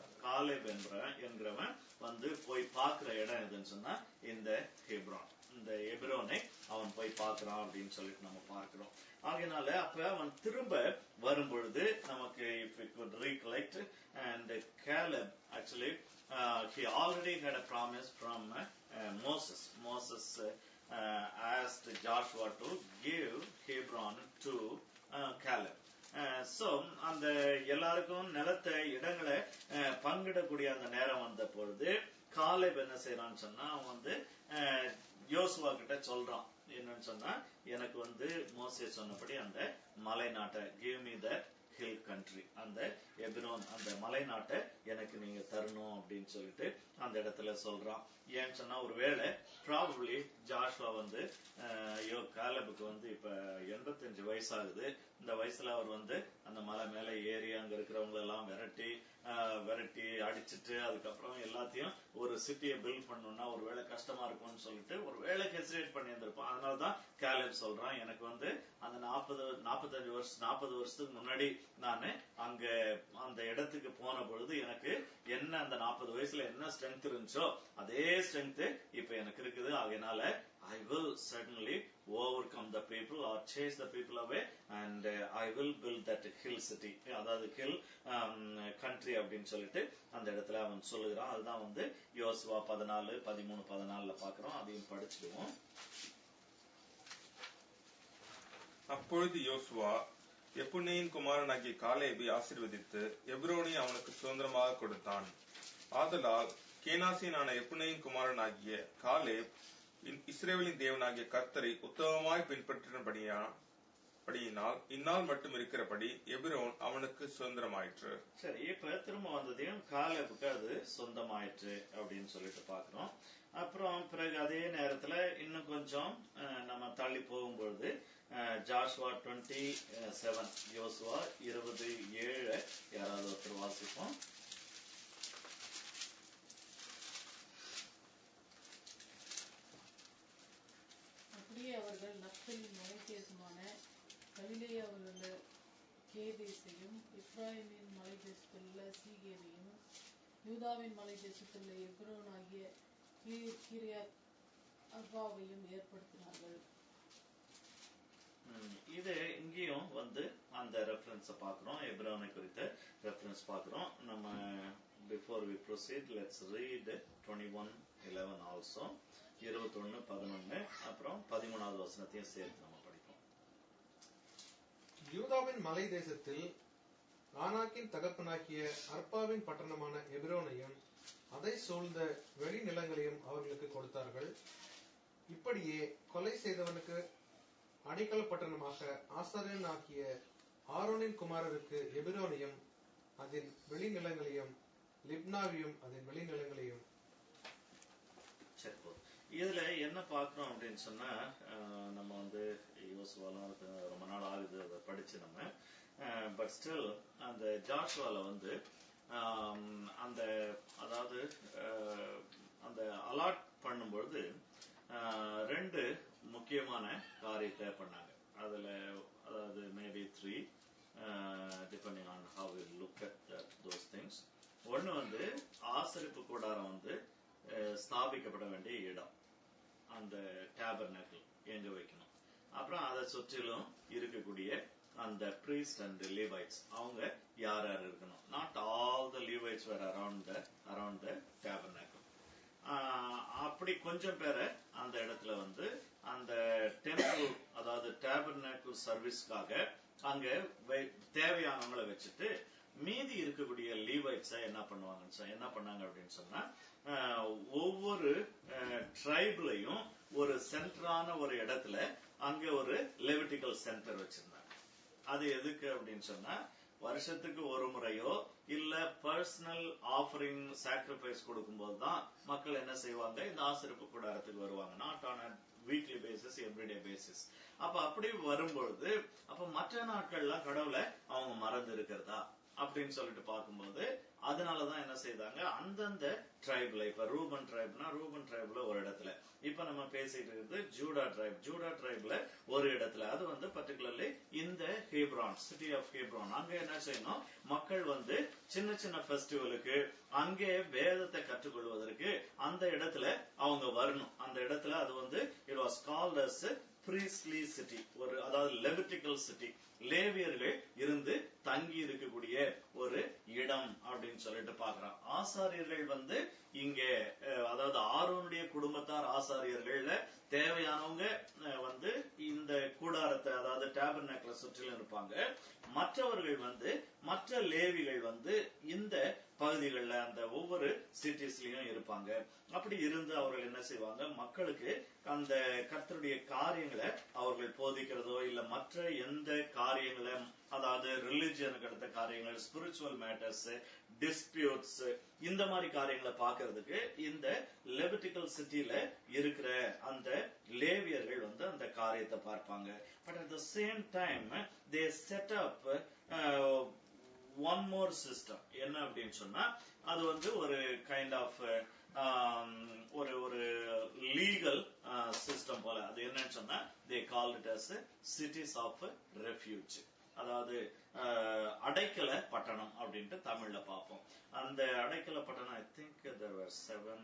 என்கிறவன் வந்து போய் பார்க்கிற இடம் எதுன்னு சொன்னா இந்த ஹெப்ரான். இந்த எபிரோனை அவன் போய் பார்க்கிறான் அப்படின்னு சொல்லிட்டு நம்ம பார்க்கிறோம். ஆகையினால அப்ப அவன் திரும்ப வரும் பொழுது நமக்கு if we could recollect, and Caleb actually he already had a promise from Moses asked Joshua to give Hebron to Caleb. So அந்த எல்லாருக்கும் நிலத்தை இடங்களை பங்கிடக்கூடிய அந்த நேரம் வந்த பொழுது காலேப் என்ன செய்யறான்னு சொன்னா, அவன் வந்து யோசுவா கிட்ட சொல்றான் என்னன்னு சொன்னா, எனக்கு வந்து மோசே சொன்னபடி அந்த மலை நாட்டை give me the hill country, அந்த எபிரோன் அந்த மலை நாட்டை எனக்கு நீங்க தரணும் அப்படின்னு சொல்லிட்டு அந்த இடத்துல சொல்றான். ஏன்னு சொன்னா, ஒருவேளை ப்ராபபிளி ஜாஷ்வா வந்து காலேபுக்கு வந்து இப்ப 85 வயசாகுது. இந்த வயசுல அவர் வந்து அந்த மலை மேல ஏறி அங்க இருக்கிறவங்க எல்லாம் விரட்டி அடிச்சுட்டு அதுக்கப்புறம் எல்லாத்தையும் ஒரு சிட்டியை பில்ட் பண்ணணும்னா ஒருவேளை கஷ்டமா இருக்கும்னு சொல்லிட்டு ஒருவேளை ஹெசிடேட் பண்ணி இருந்திருப்பான். அதனாலதான் காலேப் சொல்றான், எனக்கு வந்து அந்த 40 வருஷத்துக்கு முன்னாடி நானு அங்க அந்த இடத்துக்கு போன பொழுது எனக்கு என்ன அந்த 40 வயசுல என்ன ஸ்ட்ரென்த் இருந்துச்சோ அதே ஸ்ட்ரென்த் இப்ப எனக்கு இருக்குது. ஆகையினால I will certainly overcome the people or chase the people away, and I will build that hill city, அதாவது hill country அப்படின்னு சொல்லிட்டு அந்த இடத்துல அவன் சொல்லுகிறான். அதுதான் வந்து யோசுவா 14:13-14 பாக்குறோம். அதையும் படிச்சிடுவோம். அப்பொழுது யோசுவா எப்புன்னேயின் குமாரனாகிய காலேபை ஆசீர்வதித்து எப்ரோனை அவனுக்கு சுதந்திரமாக கொடுத்தான். ஆதலால் கேனாசியனான எப்புன்னேயின் குமாரனாகிய காலேப் இஸ்ரவேலின் தேவனாகிய கர்த்தரை உத்தமமாய் பின்பற்றினபடியினால் இந்நாள் மட்டும் இருக்கிறபடி எபிரோன் அவனுக்கு சுதந்திரமாயிற்று. சரி, இப்ப திரும்ப வந்ததையும் காலேபுக்கு அது சொந்தமாயிற்று அப்படின்னு சொல்லிட்டு பாக்குறோம். அப்புறம் பிறகு அதே நேரத்துல இன்னும் கொஞ்சம் நம்ம தள்ளி போகும்பொழுது ஜாஷ்வா 27, யோசுவா 27 யாராவது ஒருத்தர் வாசிப்போம். அவர்கள் நப்தலின் மலைதேசமான கலிலேயாவிலுள்ள கேதேசையும் எப்ராயிமின் மலை தேசத்திலுள்ள சீகேரையும் யூதாவின் மலை தேசத்திலுள்ள எப்ரோன் ஆகிய கிரியாத் அர்பாவையும் ஏற்படுத்தினார்கள். இது இங்கேயும் வந்து அந்த ரெஃபரன்ஸ் பாக்குறோம், எப்ரோனை குறித்த ரெஃபரன்ஸ் பாக்குறோம். நம்ம before we proceed, let's read 21:11 also, 21:11 அப்புறம் 13வது வசனத்தையும் சேர்த்து நம்ம படிப்போம். யூதாவின் மலை தேசத்தில் ஆனாக்கின் தகப்பனாகிய அர்பாவின் பட்டணமான எபிரோனையும் அதை சூழ்ந்த வெளி நிலங்களையும் அவர்களுக்கு கொடுத்தார்கள். இப்படியே கொலை செய்தவனுக்கு அடைக்கல பட்டணமாக ஆசாரியனாகிய ஆரோனின் குமாரருக்கு எபிரோனையும் அதன் வெளி நிலங்களையும் லிப்னாவையும் அதன் வெளி நிலங்களையும். சரி, இதுல என்ன பாக்குறோம் அப்படின்னு சொன்னா, நம்ம வந்து யோசுவாலாம் ரொம்ப நாள் ஆகுது அதை படிச்சு நம்ம, பட் ஸ்டில் அந்த ஜாஷுவால வந்து அந்த அதாவது அந்த அலாட் பண்ணும்பொழுது ரெண்டு முக்கியமான காரியத்தை பண்ணாங்க. அதுல அதாவது maybe 3 depending on how we look at those things. ஒன்னு வந்து ஆசரிப்பு கூடாரம் வந்து ஸ்தாபிக்கப்பட வேண்டிய இடம், அந்த டேபர்னக்கிள் எங்க வைக்கணும். அப்புறம் அதை சுற்றிலும் இருக்கக்கூடிய அந்த பிரீஸ்ட் அண்ட் லீவைட்ஸ் அவங்க யார் யார் இருக்கணும். Not all the Levites were around the tabernacle. அப்படி கொஞ்சம் பேரை அந்த இடத்துல வந்து அந்த டெம்பிள் அதாவது டேபர்னக்கிள் சர்வீஸ்க்காக அங்க தேவையானவங்களை வச்சுட்டு மீதி இருக்கக்கூடிய லீவைட்ஸை என்ன பண்ணாங்க அப்படின்னு சொன்னா, ஒவ்வொரு ட்ரைப்லயும் ஒரு சென்டரான ஒரு இடத்துல அங்க ஒரு லெவிட்டிக்கல் சென்டர் வச்சிருந்தாங்க. அது எதுக்கு அப்படின்னு சொன்னா, வருஷத்துக்கு ஒரு முறையோ இல்ல பர்சனல் ஆஃபரிங் சாக்ரிஃபைஸ் கொடுக்கும்போது தான் மக்கள் என்ன செய்வாங்க, இந்த ஆசரிப்பு கூடாரத்துக்கு வருவாங்க. Not on a weekly basis, everyday basis. அப்ப அப்படி வரும்பொழுது அப்ப மற்ற நாட்கள்லாம் கடவுளை அவங்க மறந்து இருக்கிறதா அப்படின்னு சொல்லிட்டு பார்க்கும்போது, அதனாலதான் என்ன செய்தாங்க, அந்தந்த ட்ரைப்ல, இப்ப ரூபன் ட்ரைப்ல ஒரு இடத்துல, இப்ப நம்ம பேசிட்டு இருக்கிறது ஜூடா ட்ரைப்ல ஒரு இடத்துல, அது வந்து பர்டிகுலர்லி இந்த ஹேப்ரான், சிட்டி ஆஃப் ஹேப்ரான், அங்க என்ன செய்யணும், மக்கள் வந்து சின்ன சின்ன ஃபெஸ்டிவலுக்கு அங்கே வேதத்தை கற்றுக்கொள்வதற்கு அந்த இடத்துல அவங்க வரணும். அந்த இடத்துல அது வந்து it was called as priestly city, ஒரு அதாவது லெவிட்டிக்கல் சிட்டி, லேவியர்கள் இருந்து தங்கி இருக்கக்கூடிய ஒரு இடம் அப்படின்னு சொல்லிட்டு பாக்குறோம். ஆசாரியர்கள் வந்து இங்க அதாவது ஆரோனுடைய குடும்பத்தார் ஆசாரியர்கள்ல தேவையானவங்க வந்து இந்த கூடாரத்தை அதாவது டேபர்னக்கிளை சுற்றிலும் இருப்பாங்க. மற்றவர்கள் வந்து மற்ற லேவிகள் வந்து இந்த பகுதிகளில் அந்த ஒவ்வொரு சிட்டிஸ்லயும் இருப்பாங்க. அப்படி இருந்து அவர்கள் என்ன செய்வாங்க, மக்களுக்கு அந்த கர்த்தருடைய காரியங்களை அவர்கள் போதிக்கிறதோ இல்ல மற்ற எந்த காரியங்களை அதாவது ரிலிஜியனுக்கு அடுத்த காரியங்கள், ஸ்பிரிச்சுவல் மேட்டர்ஸ், டிஸ்பியூட்ஸ், இந்த மாதிரி காரியங்களை பாக்குறதுக்கு இந்த லெவிட்டிக்கல் சிட்டில இருக்கிற அந்த லேவியர்கள் வந்து அந்த காரியத்தை பார்ப்பாங்க. But at the same time they set up one more system. என்ன அப்படின்னு சொன்னா, அது வந்து ஒரு கைண்ட் ஆஃப் ஒரு லீகல் சிஸ்டம் போல. அது என்னன்னு சொன்னா, they call it as cities of refuge, அதாவது அடைக்கல பட்டணம் அப்படின்ட்டு தமிழ்ல பார்ப்போம். அந்த அடைக்கல பட்டணம் I think there were 7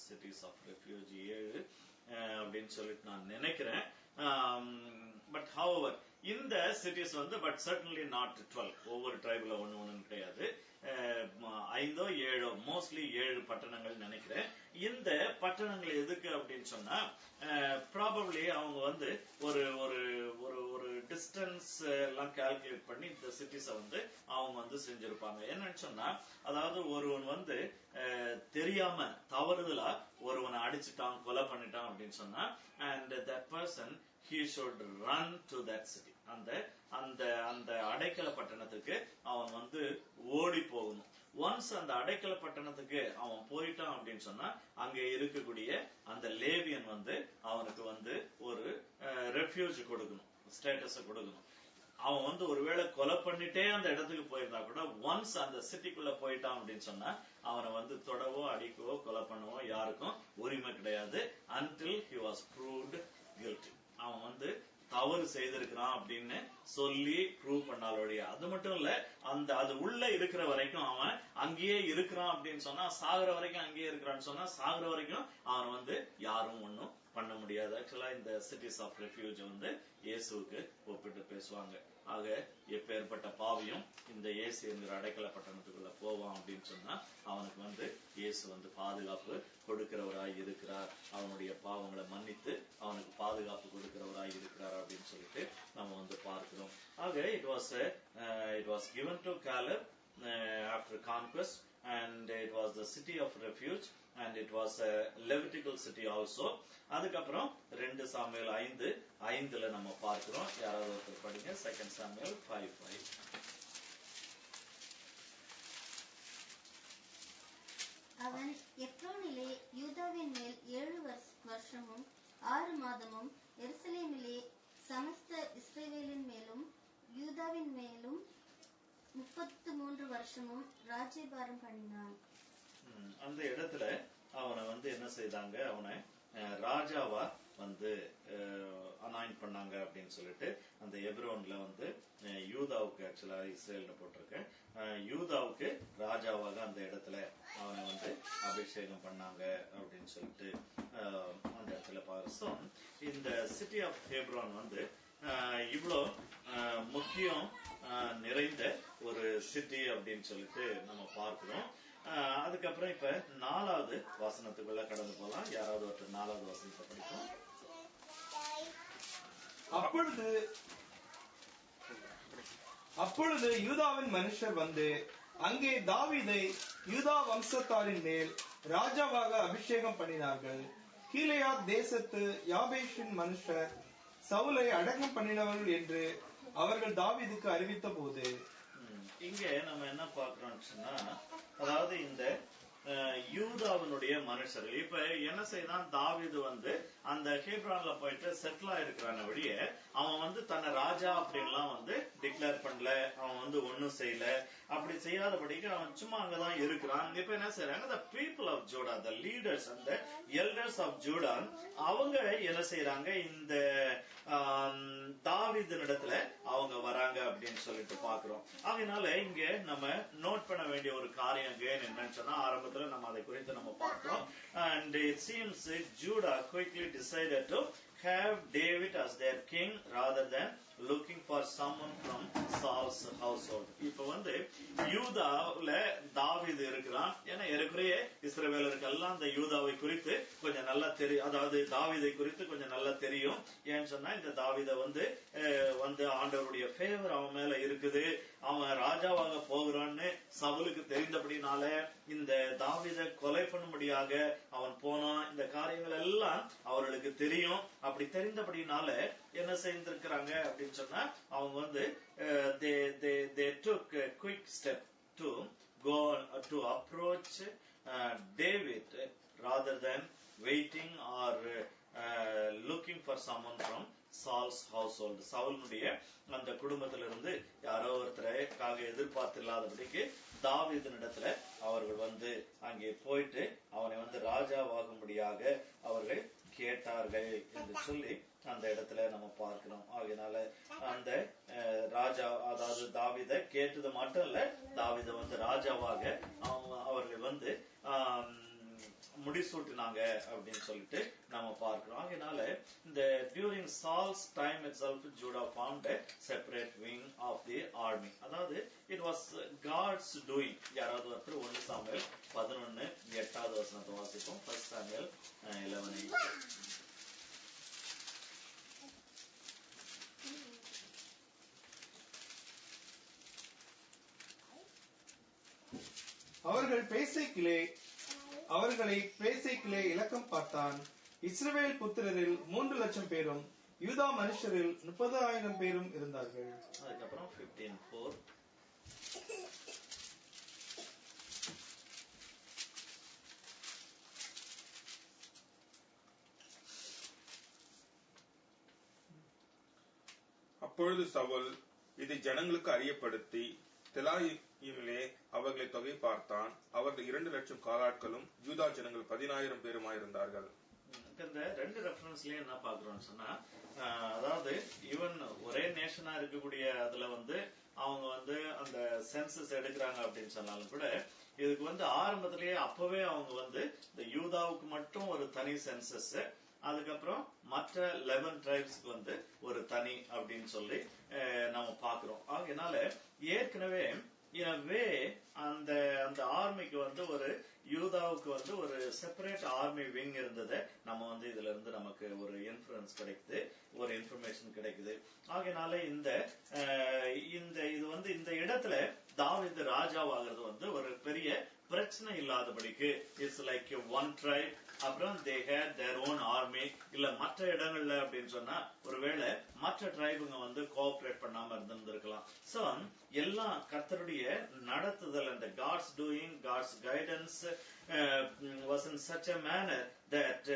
cities of refuge, 7 அப்படின்னு சொல்லிட்டு நான் நினைக்கிறேன். பட் however இந்த சிட்டிஸ் வந்து பட் சர்டன்லி நாட் 12, ஒவ்வொரு ட்ரைப்ல ஒண்ணு கிடையாது, 5 7 மோஸ்ட்லி 7 பட்டணங்கள் நினைக்கிறேன். இந்த பட்டணங்கள் எதுக்கு அப்படின்னு சொன்னா, ப்ராபப்ளி அவங்க வந்து ஒரு ஒரு ஒரு டிஸ்டன்ஸ் எல்லாம் கால்குலேட் பண்ணி இந்த சிட்டிஸை வந்து அவங்க வந்து செஞ்சிருப்பாங்க. என்னன்னு சொன்னா, அதாவது ஒருவன் வந்து தெரியாம தவறுதலா ஒருவனை அடிச்சுட்டான், கொலை பண்ணிட்டான் அப்படின்னு சொன்னா, and that person he should run to that city, அந்த அந்த அந்த அடைக்கல பட்டணத்துக்கு அவன் வந்து ஓடி போகணும். ஒன்ஸ் அந்த அடைக்கல பட்டணத்துக்கு அவன் போயிட்டான் அப்படின்னு சொன்னா, அங்க இருக்கக்கூடிய அந்த லேவியன் வந்து அவனுக்கு வந்து ஒரு ரெஃப்யூஜ் கொடுக்கணும், ஸ்டேட்டஸ் கொடுக்கணும். அவன் வந்து ஒருவேளை கொலை பண்ணிட்டே அந்த இடத்துக்கு போயிருந்தா கூட, ஒன்ஸ் அந்த சிட்டிக்குள்ள போயிட்டான் அப்படின்னு சொன்னா அவனை வந்து தொடவோ அடிக்கவோ கொலை பண்ணவோ யாருக்கும் உரிமை கிடையாது, until he was proved guilty. அவன் வந்து தவறு செய்திருக்கிறான் அப்படின்னு சொல்லி ப்ரூவ் பண்ணாலோடைய. அது மட்டும் இல்ல, அந்த அது உள்ள இருக்கிற வரைக்கும் அவன் அங்கேயே இருக்கிறான் அப்படின்னு சொன்னா, சாகுற வரைக்கும் அங்கேயே இருக்கிறான்னு சொன்னா, சாகுற வரைக்கும் அவன் வந்து யாரும் ஒன்னும் பண்ண முடியாது. ஆக்சுவலா இந்த சிட்டிஸ் ஆஃப் ரெஃப்யூஜ் வந்து இயேசுவுக்கு ஒப்பிட்டு பேசுவாங்க. ஆக எப்பேற்பட்ட பாவியும் இந்த இயேசு என்கிற அடைக்கல பட்டணத்துக்குள்ள போவான் அப்படின்னு சொன்னா அவனுக்கு வந்து இயேசு வந்து பாதுகாப்பு கொடுக்கிறவராய் இருக்கிறார், அவனுடைய பாவங்களை மன்னித்து அவனுக்கு பாதுகாப்பு கொடுக்கிறவராய் இருக்கிறார் அப்படின்னு சொல்லிட்டு நம்ம வந்து பார்க்கிறோம். ஆக it was given to Caleb after conquest, and it was the city of refuge, and it was a Levitical city also. அதுக்கப்புறம் 2 சாமுவேல் 5:5 நம்ம பார்க்கிறோம். யாராவது ஒருத்தர் படிங்க. 2 சாமுவேல் 5:5. அவன் எப்ரோனிலே யூதாவின் மேல் 7 வருஷமும் 6 மாதமும் எருசலேமிலே சமஸ்த இஸ்ரவேலின் மேலும் யூதாவின் மேலும் 33 வருஷமும் ராஜ்யபாரம் பண்ணினான். அந்த இடத்துல அவனை வந்து என்ன செய்தாங்க, அவனை ராஜாவா வந்து அனாயின்ட் பண்ணாங்க அப்படின்னு சொல்லிட்டு அந்த எப்ரோன்ல வந்து யூதாவுக்கு, ஆக்சுவலா இஸ்ரேல்னு போட்டிருக்கேன், யூதாவுக்கு ராஜாவாக அந்த இடத்துல அவனை வந்து அபிஷேகம் பண்ணாங்க அப்படின்னு சொல்லிட்டு அந்த இடத்துல பார்க்கிறோம். இந்த சிட்டி ஆஃப் ஹெப்ரோன் வந்து இவ்வளோ முக்கியம் நிறைந்த ஒரு சிட்டி அப்படின்னு சொல்லிட்டு நம்ம பார்க்கிறோம். அதுக்கப்புறம் இப்ப 4வது வசனத்துக்குள்ள கடந்து போலாம். யாராவது ஒருத்தர் 4வது வசனத்தை படிக்கும். அப்பொழுது யூதாவின் மனுஷர் வந்து அங்கே தாவீதை யூதா வம்சத்தாரின் மேல் ராஜாவாக அபிஷேகம் பண்ணினார்கள். கீலேயாத் தேசத்து யாபேஷின் மனுஷர் சவுலை அடக்கம் பண்ணினவர்கள் என்று அவர்கள் தாவீதுக்கு அறிவித்த போது, இங்க நம்ம என்ன பார்க்கிறோம்னு சொன்னா, அதாவது இந்த யூதாவினுடைய மனுஷர்கள் இப்ப என்ன செய்தான், தாவீது வந்து அந்த ஹெப்ரோன்ல போயிட்டு செட்டில் ஆயிருக்கிறான வழிய அவன் வந்து தன்னை ராஜா அப்படின்லாம் வந்து டிக்ளேர் பண்ணல, அவன் வந்து ஒன்னும் செய்யல. அப்படி செய்யாதபடிக்கு அவன் சும்மா அங்கதான் இருக்கிறான். இப்ப என்ன செய்யறாங்க, the people of Judah, the leaders and the elders of Judah, அவங்க என்ன செய்யறாங்க, இந்த தாவீதினிடத்துல அவங்க வராங்க அப்படின்னு சொல்லிட்டு பாக்குறோம். அதனால இங்க நம்ம நோட் பண்ண வேண்டிய ஒரு காரியம் என்னன்னு சொன்னா, ஆரம்பத்துல நம்ம அதை குறித்து நம்ம பார்த்தோம். And it seems Judah quickly decided to have David as their king rather than looking for someone from Saul's household. இப்ப வந்து யூதாவுல தாவீது இருக்கிறான். ஏன்னா ஏற்கனவே இஸ்ரவேலருக்கு எல்லாம் அந்த யூதாவை குறித்து கொஞ்சம் நல்லா தெரியும், அதாவது தாவீதை குறித்து கொஞ்சம் நல்லா தெரியும். ஏன்னு சொன்னா இந்த தாவீதை வந்து ஆண்டவருடைய ஃபேவர் அவன் மேல இருக்குது, அவன் ராஜாவாக போகிறான்னு சவுலுக்கு தெரிந்தபடினால இந்த தாவீதை கொலை பண்ணும்படியாக அவன் போனான். இந்த காரியங்கள் எல்லாம் அவர்களுக்கு தெரியும். அப்படி தெரிந்தபடினால என்ன செய்திருக்கிறாங்க அப்படின்னு சொன்னா, அவங்க வந்து they took a quick step to go to approach David rather than waiting or looking for someone from Saul's household. சவுலுடைய அந்த குடும்பத்திலிருந்து யாரோ ஒருத்தரைக்காக எதிர்பார்த்து இல்லாதபடிக்கு தாவீதினிடத்துல அவர்கள் வந்து அங்கே போயிட்டு அவனை வந்து ராஜாவாகும்படியாக அவர்கள் கேட்டார்கள் என்று சொல்லி அந்த இடத்துல நம்ம பார்க்கிறோம். ஆகையினால அந்த ராஜா, அதாவது தாவீதை கேட்டது மட்டும் இல்ல, தாவீதை வந்து ராஜாவாக அவர்கள் வந்து முடிசூட்டினாங்க அப்படின்னு சொல்லிட்டு நம்ம பார்க்கிறோம். அதனால இந்த during Saul's time itself Judah formed a separate wing of the army. அதாவது it was God's doing. யாராவது ஒருத்தர் 1 சாமுவேல் 11:8 வசனத்தை வாசிப்போம். 1 சாமுவேல் 11:8. அவர்களை பேசைக்கிலே இலக்கம் பார்த்தான். இஸ்ரவேல் புத்திரரில் 3 லட்சம் பேரும் யூதா மனுஷரில் 30,000 பேரும் இருந்தார்கள். அதுக்கப்புறம் 15:4. அப்பொழுது சவுல் இதை ஜனங்களுக்கு அறியப்படுத்தி தெலாயிமிலே அவர்களை தொகை பார்த்தான். அவர்கள் 2 லட்சம் காலாட்களும் யூதா ஜனங்கள் 10,000 பேருமாயிருந்தார்கள். இந்த 2 ரெஃபரன்ஸ்லயும் என்ன பாக்குறோம்னு சொன்னா, அதாவது ஈவன் ஒரே நேஷனா இருக்கக்கூடிய அதுல வந்து அவங்க வந்து அந்த சென்சஸ் எடுக்கிறாங்க அப்படின்னு சொன்னாலும் கூட, இதுக்கு வந்து ஆரம்பத்திலேயே அப்பவே அவங்க வந்து இந்த யூதாவுக்கு மட்டும் ஒரு தனி சென்சஸ், அதுக்கப்புறம் மற்ற 11 ட்ரைப்ஸ்க்கு வந்து ஒரு தனி அப்படின்னு சொல்லி நம்ம பாக்குறோம். அதனால ஏற்கனவே அந்த அந்த ஆர்மிக்கு வந்து ஒரு யூதாவுக்கு வந்து ஒரு செப்பரேட் ஆர்மி விங் இருந்தது. நம்ம வந்து இதுல இருந்து நமக்கு ஒரு இன்ஃபுளுன்ஸ் கிடைக்குது, ஒரு இன்ஃபர்மேஷன் கிடைக்குது. ஆகையினால இந்த இது வந்து இந்த இடத்துல தாவீது ராஜாவாகிறது வந்து ஒரு பெரிய பிரச்சனை இல்லாதபடிக்கு இட்ஸ் லைக் ஒன் ட்ரைப். அப்புறம் they had their own army. இல்ல மற்ற இடங்கள்ல அப்படின்னு சொன்னா ஒருவேளை மற்ற ட்ரைபுங்க வந்து கோஆபரேட் பண்ணாம இருந்திருக்கலாம். சோ எல்லாம் கர்த்தருடைய நடத்துதல், அந்த God's doing, God's guidance was in such a manner that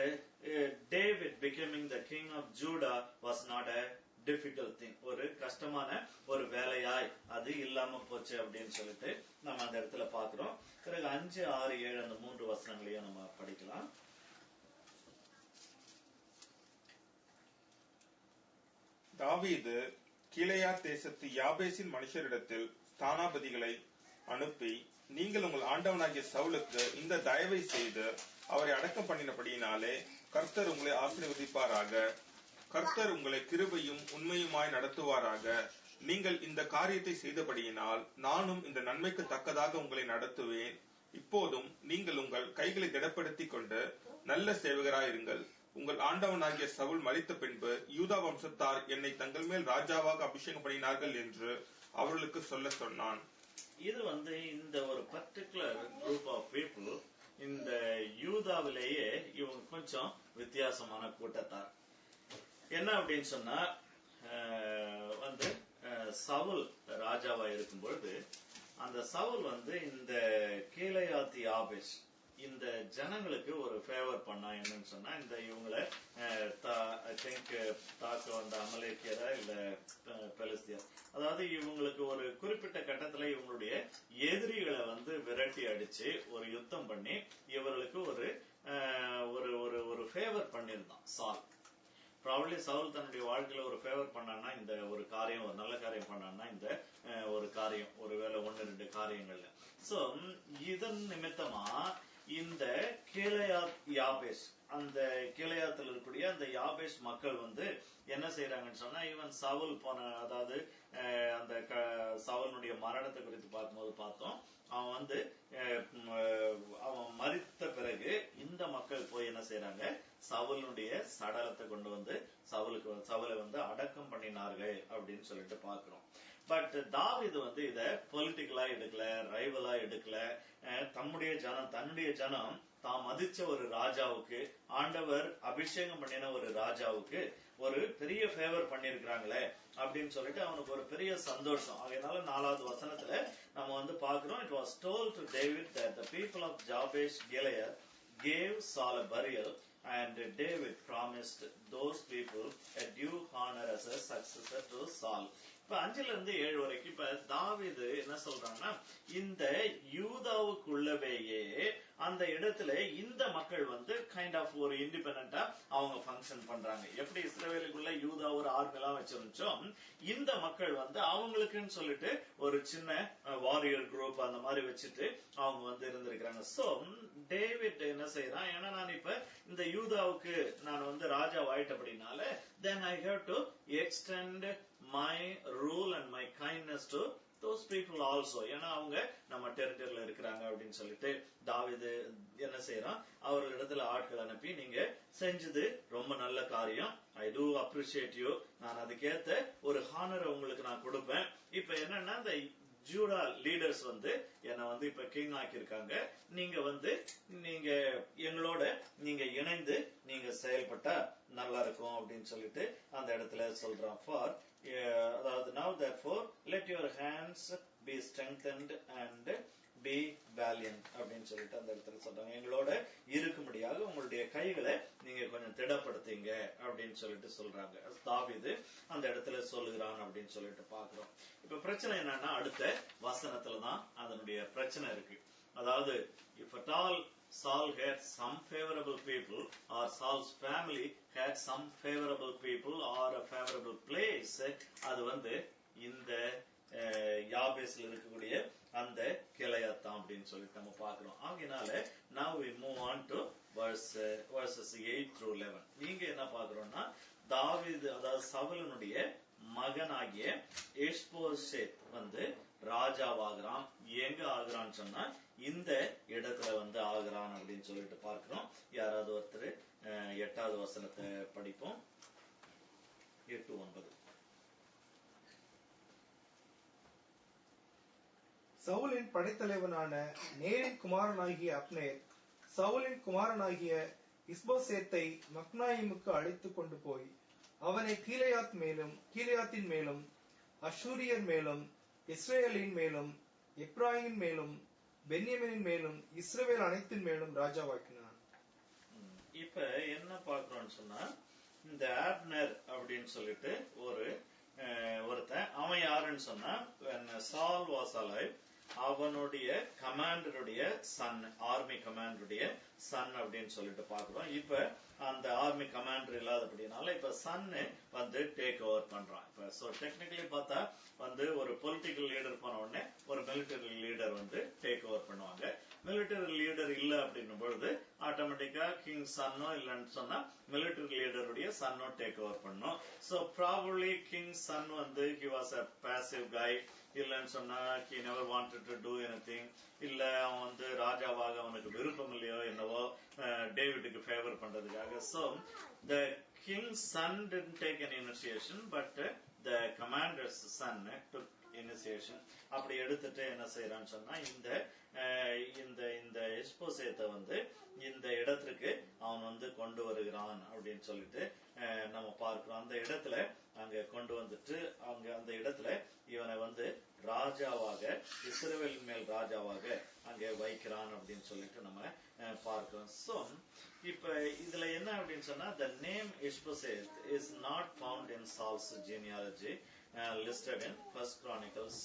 David becoming the king of Judah was not a difficult thing. ஒரு கஷ்டமான ஒரு வேலையாய் அது இல்லாம போச்சு அப்படின்னு சொல்லிட்டு நம்ம அந்த இடத்துல பாக்குறோம். பிறகு 5, 6, 7 அந்த 3 வசனங்களையும் நம்ம படிக்கலாம். தாவீது கீலேயா தேசத்து யாபேசின் மனுஷரிடத்தில் ஸ்தானாபதிகளை அனுப்பி, நீங்கள் உங்கள் ஆண்டவனாகிய சவுலுக்கு இந்த தயவை செய்து அவரை அடக்கம் பண்ணினபடியினாலே கர்த்தர் உங்களை ஆசீர்வதிப்பாராக. கர்த்தர் உங்களை கிருபையும் உண்மையுமாய் நடத்துவாராக. நீங்கள் இந்த காரியத்தை செய்தபடியினால் நானும் இந்த நன்மைக்கு தக்கதாக உங்களை நடத்துவேன். இப்போதும் நீங்கள் உங்கள் கைகளை திடப்படுத்திக் கொண்டு நல்ல சேவகராயிருங்கள். உங்கள் ஆண்டவனாகிய சவுல் மரித்த பின்பு யூதா வம்சத்தார் என்னை தங்கள் மேல் ராஜாவாக அபிஷேகம் பண்ணினார்கள் என்று அவர்களுக்கு சொல்ல சொன்னான். இது வந்து இந்த ஒரு பர்டிகுலர் குரூப் ஆஃப் பீப்புள், இந்த யூதாவிலேயே இவங்க கொஞ்சம் வித்தியாசமான கூட்டத்தார். என்ன அப்படின்னு சொன்னா வந்து சவுல் ராஜாவா இருக்கும் பொழுது அந்த சவுல் வந்து இந்த கீலேயாத் யாபேஸ் இந்த ஜனங்களுக்கு ஒரு ஃபேவர் பண்ணா. என்னன்னு சொன்னா இந்த இவங்களை ஐ திங்க் தாக்க வந்த அமலேக்கியரா இல்ல பெலிஸ்தியர், அதாவது இவங்களுக்கு ஒரு குறிப்பிட்ட கட்டத்துல இவங்களுடைய எதிரிகளை வந்து விரட்டி அடிச்சு ஒரு யுத்தம் பண்ணி இவர்களுக்கு ஒரு ஒரு ஃபேவர் பண்ணியிருந்தான் சால். ப்ராபப்லி சவுல் தன்னுடைய வாழ்க்கையில ஒரு ஃபேவர் பண்ணான்னா இந்த ஒரு காரியம், ஒரு நல்ல காரியம் பண்ணான்னா இந்த ஒரு காரியம், ஒருவேளை 1-2 காரியங்கள்ல. சோ இதன் நிமித்தமா இந்த கீலேயாத் யாபேஸ், அந்த கீலேயாத்தில் இருக்கக்கூடிய அந்த யாபேஸ் மக்கள் வந்து என்ன செய்யறாங்கன்னு சொன்னா, ஈவன் சவுல் போன, அதாவது அந்த சவுலுடைய மரணத்தை குறித்து பார்க்கும்போது பார்த்தோம், அவன் வந்து அவன் மரித்த பிறகு இந்த மக்கள் போய் என்ன செய்யறாங்க, சவுலுடைய சடலத்தை கொண்டு வந்து சவுலை வந்து அடக்கம் பண்ணினார்கள் அப்படின்னு சொல்லிட்டு பாக்குறோம். பட் தாவீது வந்து இத பொலிட்டிக்கலா எடுக்கல, ரைவலா எடுக்கல. தன்னுடைய ஜனம் தாம் மதிச்ச ஒரு ராஜாவுக்கு, ஆண்டவர் அபிஷேகம் பண்ணின ஒரு ராஜாவுக்கு ஒரு பெரிய ஃபேவர் பண்ணிருக்கிறாங்களே அப்படின்னு சொல்லிட்டு அவனுக்கு ஒரு பெரிய சந்தோஷம். அதனால 4வது வசனத்துல நம்ம வந்து பாக்குறோம், it was told to David that the people of Jabesh Gilead gave Saul a burial and David promised those people a due honor as a successor to Saul. இப்ப 5-7 வரைக்கும் இப்ப தாவீது என்ன சொல்றாங்கன்னா, இந்த யூதாவுக்குள்ளவேயே அந்த இடத்துல இந்த மக்கள் வந்து கைண்ட் ஆஃப் ஒரு இண்டிபெண்டா அவங்க ஃபங்க்ஷன் பண்றாங்க. எப்படி இஸ்ரவேலுக்குள்ள யூதா ஒரு ஆர்மிலாம் வச்சிருந்துச்சோ, இந்த மக்கள் வந்து அவங்களுக்குன்னு சொல்லிட்டு ஒரு சின்ன வாரியர் குரூப் அந்த மாதிரி வச்சுட்டு அவங்க வந்து இருந்திருக்கிறாங்க. சோ டேவிட் என்ன செய்யறான், ஏன்னா நான் இப்ப இந்த யூதாவுக்கு நான் வந்து ராஜா ஆயிட்டபடினால then I have to extend my rule and my kindness to those people also. ஏன்னா அவங்க நம்ம டெரிட்டரியில இருக்கிறாங்க அப்படின்னு சொல்லிட்டு தாவீது என்ன செய்யறான், அவர்களிடத்துல ஆட்கள் அனுப்பி, நீங்க செஞ்சது ரொம்ப நல்ல காரியம், ஐ டூ அப்ரிஷியேட் யூ, நான் அதுக்கேத்த ஒரு ஹானரை உங்களுக்கு நான் கொடுப்பேன். இப்ப என்னன்னா இந்த ஜூடா லீடர்ஸ் வந்து என்ன வந்து இப்ப கிங் ஆக்கியிருக்காங்க, நீங்க வந்து நீங்க எங்களோட நீங்க இணைந்து நீங்க செயல்பட்டா நல்லா இருக்கும் அப்படின்னு சொல்லிட்டு அந்த இடத்துல சொல்றான். ஃபார் அதாவது now therefore let your hands be strengthened and be valiant அப்படின்னு சொல்லிட்டு அந்த இடத்துல சொல்றாங்க. எங்களோட இருக்கும்படியாக உங்களுடைய கைகளை நீங்க கொஞ்சம் திடப்படுத்தீங்க அப்படின்னு சொல்லிட்டு சொல்றாங்க. தாவீது அந்த இடத்துல சொல்லுகிறான் அப்படின்னு சொல்லிட்டு பாக்குறோம். இப்ப பிரச்சனை என்னன்னா, அடுத்த வசனத்துலதான் அதனுடைய பிரச்சனை இருக்கு. அதாவது if at all Saul had some favorable people, or Saul's family had some favorable people or a favorable place, அது வந்து இந்த யாபேஸ்ல இருக்கக்கூடிய அந்த கிளையாத்தான் அப்படின்னு சொல்லிட்டு நம்ம பாக்குறோம். ஆகையினால now we move on to verses 8 through 11. நீங்க என்ன பாக்குறோம்னா தாவீது அதாவது சவுலனுடைய மகனாகிய எஸ்போசேத் வந்து ராஜாவாகிறான். எங்க ஆகுறான்னு சொன்னா இந்த இடத்துல ஆகுறான் அப்படின்னு சொல்லிட்டு பார்க்கிறோம். யாராவது ஒருத்தர் 8வது வசனத்தை படிப்போம். 8-9. சவுலின் படைத்தலைவனான நேரின் குமாரனாகிய அப்னேர் சவுலின் குமாரனாகிய இஸ்போசேத்தை மக்னாயிமுக்கு அழைத்துக் கொண்டு போய் அவனை கீலேயாத்தின் மேலும் அஷூரியர் மேலும் இஸ்ரேலின் மேலும் எப்ராயிமின் மேலும் பென்யமீனின் மேலும் இஸ்ரவேல் அனைத்தின் மேலும் ராஜாவாக்கினான். இப்ப என்ன பார்க்கிறோம்னு சொன்னா இந்த ஆப்னர் அப்படின்னு சொல்லிட்டு ஒருத்தன் அவன் யாருன்னு சொன்னா சால் வாஸ் அலைவ் அவனுடைய கமாண்டருடைய சன் ஆர்மி கமாண்டருடைய சன் அப்படின்னு சொல்லிட்டு பாக்குறோம். இப்ப அந்த ஆர்மி கமாண்டர் இல்லாதபடினால இப்ப சன்னு டேக் ஓவர் பண்றான். இப்ப சோ டெக்னிக்கலி பார்த்தா ஒரு பொலிட்டிக்கல் லீடர் போன உடனே ஒரு மிலிட்டரி லீடர் டேக் ஓவர் பண்ணுவாங்க. மிலிட்டரி லீடர் இல்ல அப்படின்னும் பொழுது ஆட்டோமேட்டிக்கா கிங் சன்னோ இல்லன்னு சொன்னா மிலிட்டரி லீடருடைய சன்னோ டேக் ஓவர் பண்ணும். So probably king son he was a passive guy. இல்லன்னு சொன்னா he never wanted to do anything. இல்ல அவன் ராஜாவாக அவனுக்கு விருப்பம் இல்லையோ என்னவோ டேவிடுக்கு ஃபேவர் பண்றதுக்காக. So the king's son didn't take an initiation, but the commander's son took initiation. அப்படி எடுத்துட்டு என்ன செய்யறான்னு சொன்னா இந்த எஸ்போசேத்தை இந்த இடத்துக்கு அவன் கொண்டு வருகிறான் அப்படின்னு சொல்லிட்டு நம்ம பார்க்கிறோம். அந்த இடத்துல அங்க கொண்டு வந்துட்டு அவங்க அந்த இடத்துல இவனை ராஜாவாக இஸ்ரவேலின் மேல் ராஜாவாக அங்க வைக்கிறான் அப்படின்னு சொல்லிட்டு நம்ம பார்க்கிறோம். சோ இப்ப இதுல என்ன அப்படின்னு சொன்னா the name Ishbosheth is not found in Saul's genealogy listed in 1 Chronicles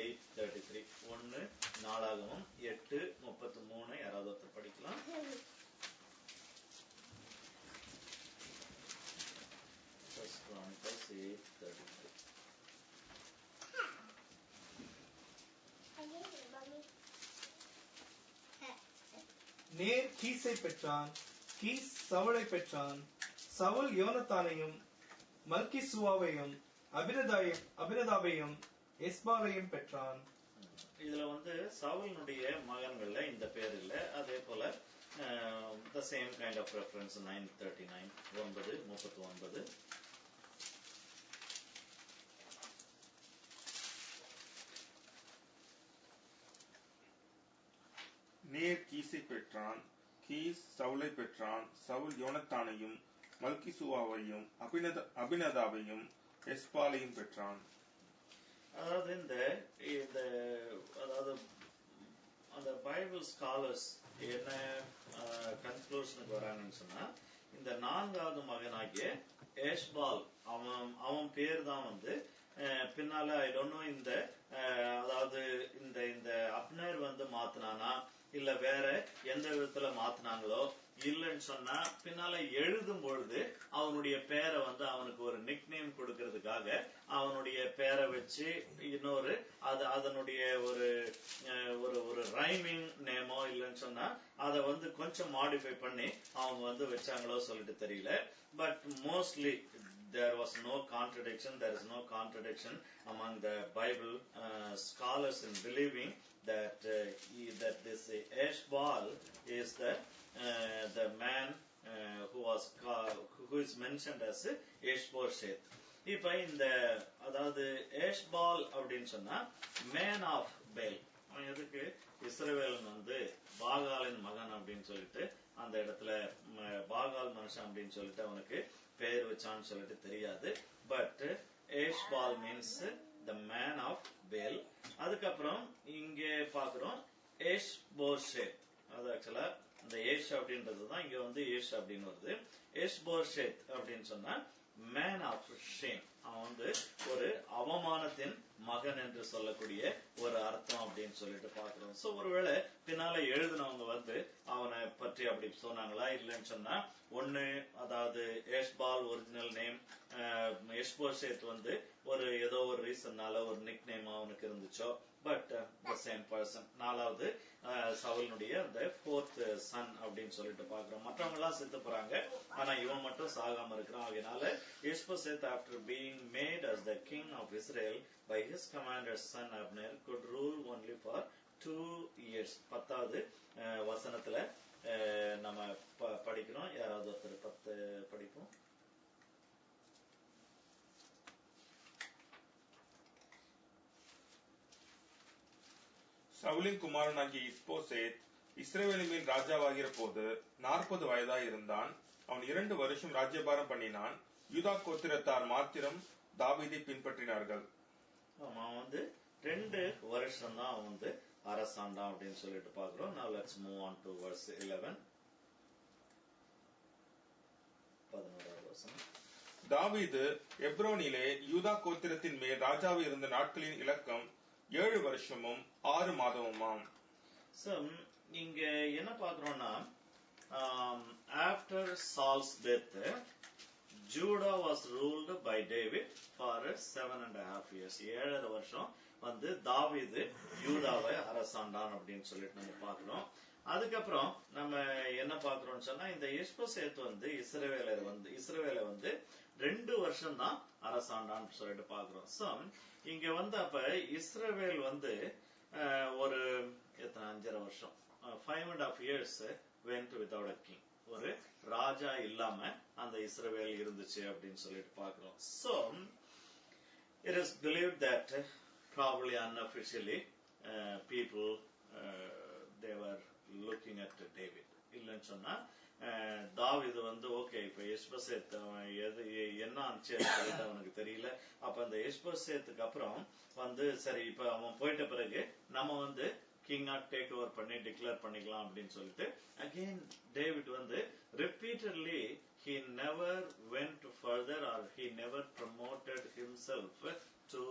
8:33. 1 நாளாகமம் 8:33. யாராவது ஒருத்தர் படிக்கலாம். Chronicles 8:33. நேர் கீஸை பெற்றான், கீஸ் சவுலை பெற்றான், சவுல் யோனத்தானையும் மல்கிசூவாவையும் அபினதாபையும் எஸ்பாலையும் பெற்றான். இதுல சவுலினுடைய மகன்கள்ல இந்த பேர் இல்ல. அதே போல the same kind of reference 9:39 9:39. நேர் கீஸை பெற்றான், கீஸ் சவுலை பெற்றான், சவுல் யோனத்தானையும் மல்கிசூவாவையும் அபினதாபையும் எஸ்பாலையும் பெற்றான். அதாவது அந்த பைபிள் ஸ்காலர்ஸ் என்ன கன்க்ளூஷனுக்கு வராங்கன்னு சொன்னா இந்த 4வது மகனாகிய எஸ்பால் அவன் பேர் தான் பின்னால ஐ டோன்ட் நோ அதாவது இந்த அப்னர் மாத்தினானா இல்ல வேற எந்த விதத்துல மாத்தினாங்களோ இல்லன்னு சொன்னா பின்னால எழுதும் பொழுது அவனுடைய பேரை அவனுக்கு ஒரு நிக் நேம் கொடுக்கறதுக்காக அவனுடைய பேரை வச்சு இன்னொரு அதனுடைய ஒரு ரைமிங் நேமோ இல்லன்னு சொன்னா அதை கொஞ்சம் மாடிஃபை பண்ணி அவங்க வச்சாங்களோ சொல்லிட்டு தெரியல. But mostly there was no contradiction. There is no contradiction among the Bible scholars in believing that this Eshbal is the man who is mentioned as Ishbosheth. இப்ப அதாவது எஸ்பால் அப்படின்னு சொன்னா மேன் ஆஃப் பேல். எதுக்கு இஸ்ரவேலன் பாகாலின் மகன் அப்படின்னு சொல்லிட்டு அந்த இடத்துல பாகால் மனுஷன் அப்படின்னு சொல்லிட்டு அவனுக்கு பேர் வச்சான்னு சொல்லிட்டு தெரியாது. But Eshbaal means the man of Baal. அதுக்கப்புறம் இங்க பாக்குறோம் எஸ்போஷேத். அது ஆக்சுவலா இந்த ஏஷ் அப்படின்றதுதான் இங்க ஏஷ் அப்படின்னு வருது. எஸ்போஷேத் அப்படின்னு சொன்னா மேன் ஆஃப் ஷேம். அவன் வந்து ஒரு அவமானத்தின் மகன் என்று சொல்லக்கூடிய ஒரு அர்த்தம் அப்படின்னு சொல்லிட்டு பாக்குறோம். சோ ஒருவேளை பின்னால எழுதினவங்க வந்து அவனை பற்றி அப்படி சொன்னாங்களா இல்லைன்னு சொன்னா ஒண்ணு, அதாவது ஏஷ்பால் ஒரிஜினல் நேம், எஷ்போஷேத் வந்து ஒரு ஏதோ ஒரு ரீசன்னால ஒரு நிக் நேம் அவனுக்கு இருந்துச்சோ, பட் த சேம் பர்சன். நாலாவது சவுலினுடைய அந்த 4th சன் அப்படின்னு சொல்லிட்டு பாக்குறோம். மற்றவங்க எல்லாம் செத்து போறாங்க, ஆனா இவன் மட்டும் சாகாம இருக்கிறான். அதனால Ishbosheth after being made as the king of Israel by his commander's son Abner could rule only for 2 years. 10வது வசனத்துல நம்ம படிக்கிறோம். யாராவது ஒருத்தர் 10 படிப்போம். சவுலின் குமாரனாகிய இஸ்போசேத் இஸ்ரவேலின் மேல் ராஜாவாகிற போது 40 வயதாய் இருந்தான். அவன் 2 வருஷம் ராஜ்யபாரம் பண்ணினான். யூதா கோத்திரத்தார் மாத்திரம் தாவீதை பின்பற்றினார்கள். அவன் வந்து 2 வருஷம் தான் அவன் வந்து அரசாண்டான் அப்படின்னு சொல்லிட்டு பாக்குறோம். Now let's move on to verse 11. 11வது வசனம். தாவீது எப்ரோனிலே யூதா கோத்திரத்தின் மேல் ராஜாவாக இருந்த நாட்களின் இலக்கம் 7 வருஷமும் 6 மாதமுமாம். So இங்க என்ன பாக்குறோம்னா, after Saul's death, Judah was ruled by David for 7.5 years. 7.5 வருஷம் வந்து தாவீது யூதாவை அரசாண்டான் அப்படின்னு சொல்லிட்டு நம்ம பாக்குறோம். அதுக்கப்புறம் நம்ம என்ன பாக்குறோம்னு சொன்னா, இந்த எஷ்போசேத் வந்து இஸ்ரவேலை வந்து 2 வருஷம் தான் அரசாண்டான்னு சொல்லிட்டு பாக்குறோம். சோ இங்க வந்து அப்ப இஸ்ரவேல் வந்து ஒரு எத்தனை 5.5 வருஷம் 5.5 years went without a king. ஒரு ராஜா இல்லாம அந்த இஸ்ரவேல் இருந்துச்சு அப்படின்னு சொல்லிட்டு பாக்குறோம். So it is believed that probably unofficially people they were looking at David. இல்லன்னு சொன்னா தாவீது வந்து ஓகே இப்ப எஷ்போசேத் என்ன ஆச்சு சொல்லிட்டு அவனுக்கு தெரியல. அப்ப அந்த எஷ்போசேத்துக்கு அப்புறம் வந்து சரி இப்ப அவன் போயிட்ட பிறகு நம்ம வந்து கிங்கா டேக் ஓவர் பண்ணி டிக்ளேர் பண்ணிக்கலாம் அப்படின்னு சொல்லிட்டு அகெயின் டேவிட் வந்து repeatedly he never went further or he never promoted himself to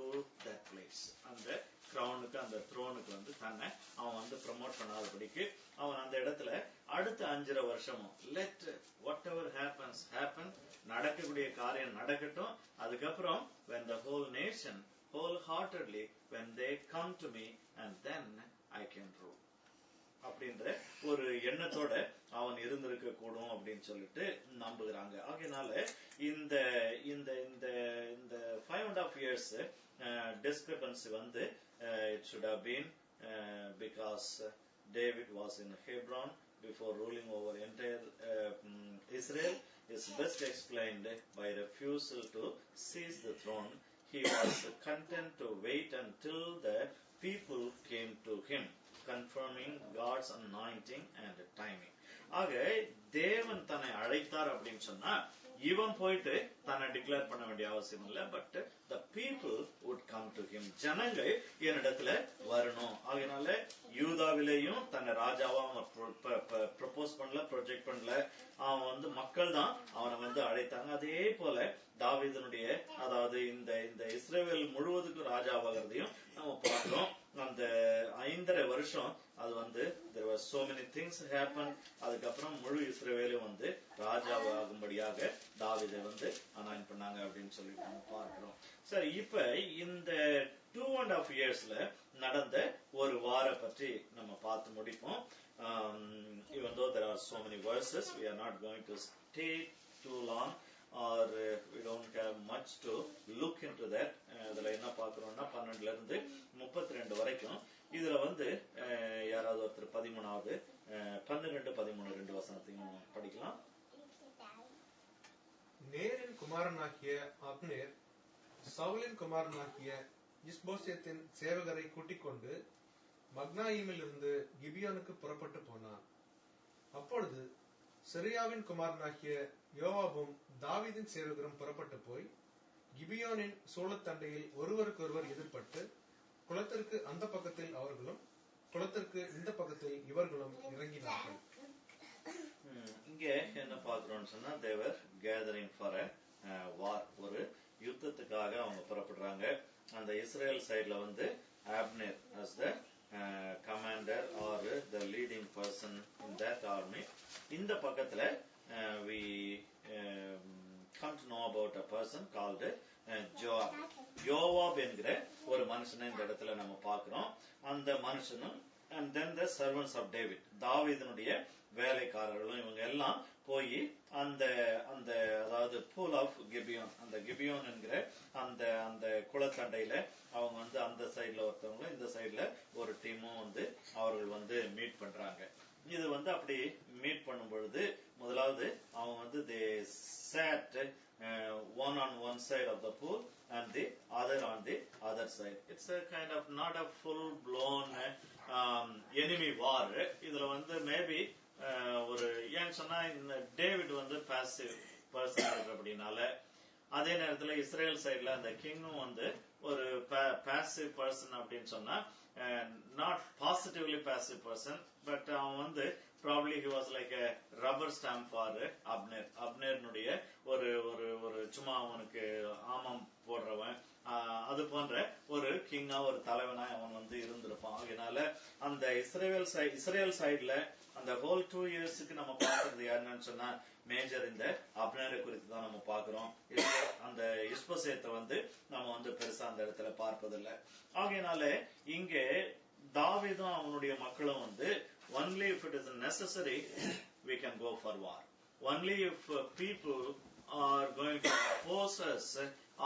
that place. அந்த கிரவுனுக்கு அந்த த்ரோனுக்கு வந்து தன்னை அவன் வந்து ப்ரமோட் பண்ணாதபடிக்கு அவன் அந்த இடத்துல அடுத்த 5.5 வருஷமும் let whatever happens happen, நடக்கக்கூடிய காரியம் நடக்கட்டும். அதுக்கப்புறம் when the whole nation wholeheartedly when they come to me and then I can rule அப்படின்ற ஒரு எண்ணத்தோட அவன் இருந்திருக்க கூடும் அப்படின்னு சொல்லிட்டு நம்புகிறாங்க. ஆகையினால இந்த இந்த இந்த இந்த 5.5 years discrepancy வந்து it should have been because David was in Hebron before ruling over entire Israel is best explained by refusal to seize the throne. He was content to wait until the people came to him, confirming God's anointing and timing. ஆக தேவன் தன்னை அழைத்தார் அப்படின்னு சொன்னா இவன் போயிட்டு தன்னை declare பண்ண வேண்டிய அவசியம் இல்லை. But the people would come to him. ஜனங்கள் என்னிடத்துல வரணும். அதனால யூதாவிலேயும் தன்னை ராஜாவா அவன் ப்ரொபோஸ் பண்ணல, ப்ரொஜெக்ட் பண்ணல. அவன் வந்து மக்கள் தான் அவனை வந்து அழைத்தாங்க. அதே போல தாவீதனுடைய அதாவது இந்த இந்த இஸ்ரவேல் முழுவதுக்கும் ராஜாவாகிறதையும் நம்ம பார்க்கிறோம். அந்த 5.5 வருஷம் அது வந்து there were so many things happened. அதுக்கப்புறம் முழு இஸ்ரவேலும் வந்து ராஜாவாகும்படியாக தாவீதை வந்து அனாயின் பண்ணாங்க அப்படின்னு சொல்லிட்டு நம்ம பார்க்கிறோம். சரி, இப்ப இந்த 2.5 yearsல நடந்த ஒரு வார பற்றி நம்ம பார்த்து முடிப்போம். Even though there are so many verses, we are not going to stay too long or we don't have much to look into that. அதுல என்ன பார்க்கிறோம்னா 12ல இருந்து 32 வரைக்கும். இதுல வந்து யாராவது ஒருத்தர் 13வது 12, 13 2 வசனத்தையும் படிக்கலாம். நேரின் குமாரனாகிய அப்னேர் சவுலின் குமாரனாகிய இஸ்போசேத்தின் சேவகரை கூட்டிக் கொண்டு மக்னாயிமில் இருந்து கிபியோனுக்கு புறப்பட்டு போனான். அப்பொழுது செரியாவின் குமாரனாகிய யோவாபும் தாவீதின் சேவகரும் புறப்பட்டு போய் கிபியோனின் சோளத்தண்டையில் ஒருவருக்கொருவர் எதிர்பட்டு குளத்திற்கு அந்த பக்கத்தில் அவர்களும் குளத்திற்கு இந்த பக்கத்தில் இவர்களும் இறங்கினார்கள். இங்க என்ன பார்க்கிறோம்னு சொன்னா they were gathering for a war. ஒரு யுத்தத்துக்காக அவங்க புறப்படுறாங்க. அந்த இஸ்ரேல் சைடுல வந்து ஆப்னர் as the commander or the leading person in that army. இந்த பக்கத்துல we come to know about a person called Joab. யோவாப் என்கிற ஒரு மனுஷனை இந்த இடத்துல நம்ம பார்க்கிறோம். அந்த மனுஷனும் and then the servants of David, தாவீதினுடைய வேலைக்காரர்களும் இவங்க எல்லாம் போய் அந்த அந்த அதாவது பூல் ஆஃப் கிபியோன், அந்த கிபியோன் என்கிற அந்த அந்த குளத்தண்டையில அவங்க வந்து அந்த சைடுல ஒருத்தவங்களும் இந்த சைடுல ஒரு டீமும் வந்து அவர்கள் வந்து மீட் பண்றாங்க. இது வந்து அப்படி மீட் பண்ணும் பொழுது முதலாவது அவங்க வந்து they sat one on one side of the pool and the other on the other side. It's a kind of not a full blown enemy war. இதுல வந்து மேபி ஒரு ஏன்னு சொன்னா இந்த டேவிட் வந்து பாசிவ் பர்சன் இருக்கு அப்படின்னால, அதே நேரத்துல இஸ்ரேல் சைடுல அந்த கிங்கும் வந்து ஒரு பாசிவ் பர்சன் அப்படின்னு சொன்னா not positively passive person, but அவன் வந்து probably he was like a rubber stamp for Abner. அப்னேர்னுடைய ஒரு ஒரு ஒரு சும்மா அவனுக்கு ஆமம் போடுறவன், அது போன்ற ஒரு கிங்கா ஒரு தலைவனா அவன் வந்து இருந்திருப்பான். அதனால அந்த இஸ்ரேல் சைடுல அந்த ஹோல் 2 இயர்ஸ்க்கு நம்ம பாக்குறது யாருன்னு சொன்னா மேஜர் இந்த அப்னேரை குறித்து தான் நம்ம பாக்குறோம். அந்த இஸ்போசேத்தை வந்து நம்ம வந்து பெருசா அந்த இடத்துல பார்ப்பதில்லை. ஆகையினால இங்கே தாவீதும் அவனுடைய மக்களும் வந்து only if it is necessary we can go for war. Only if people are going to oppose us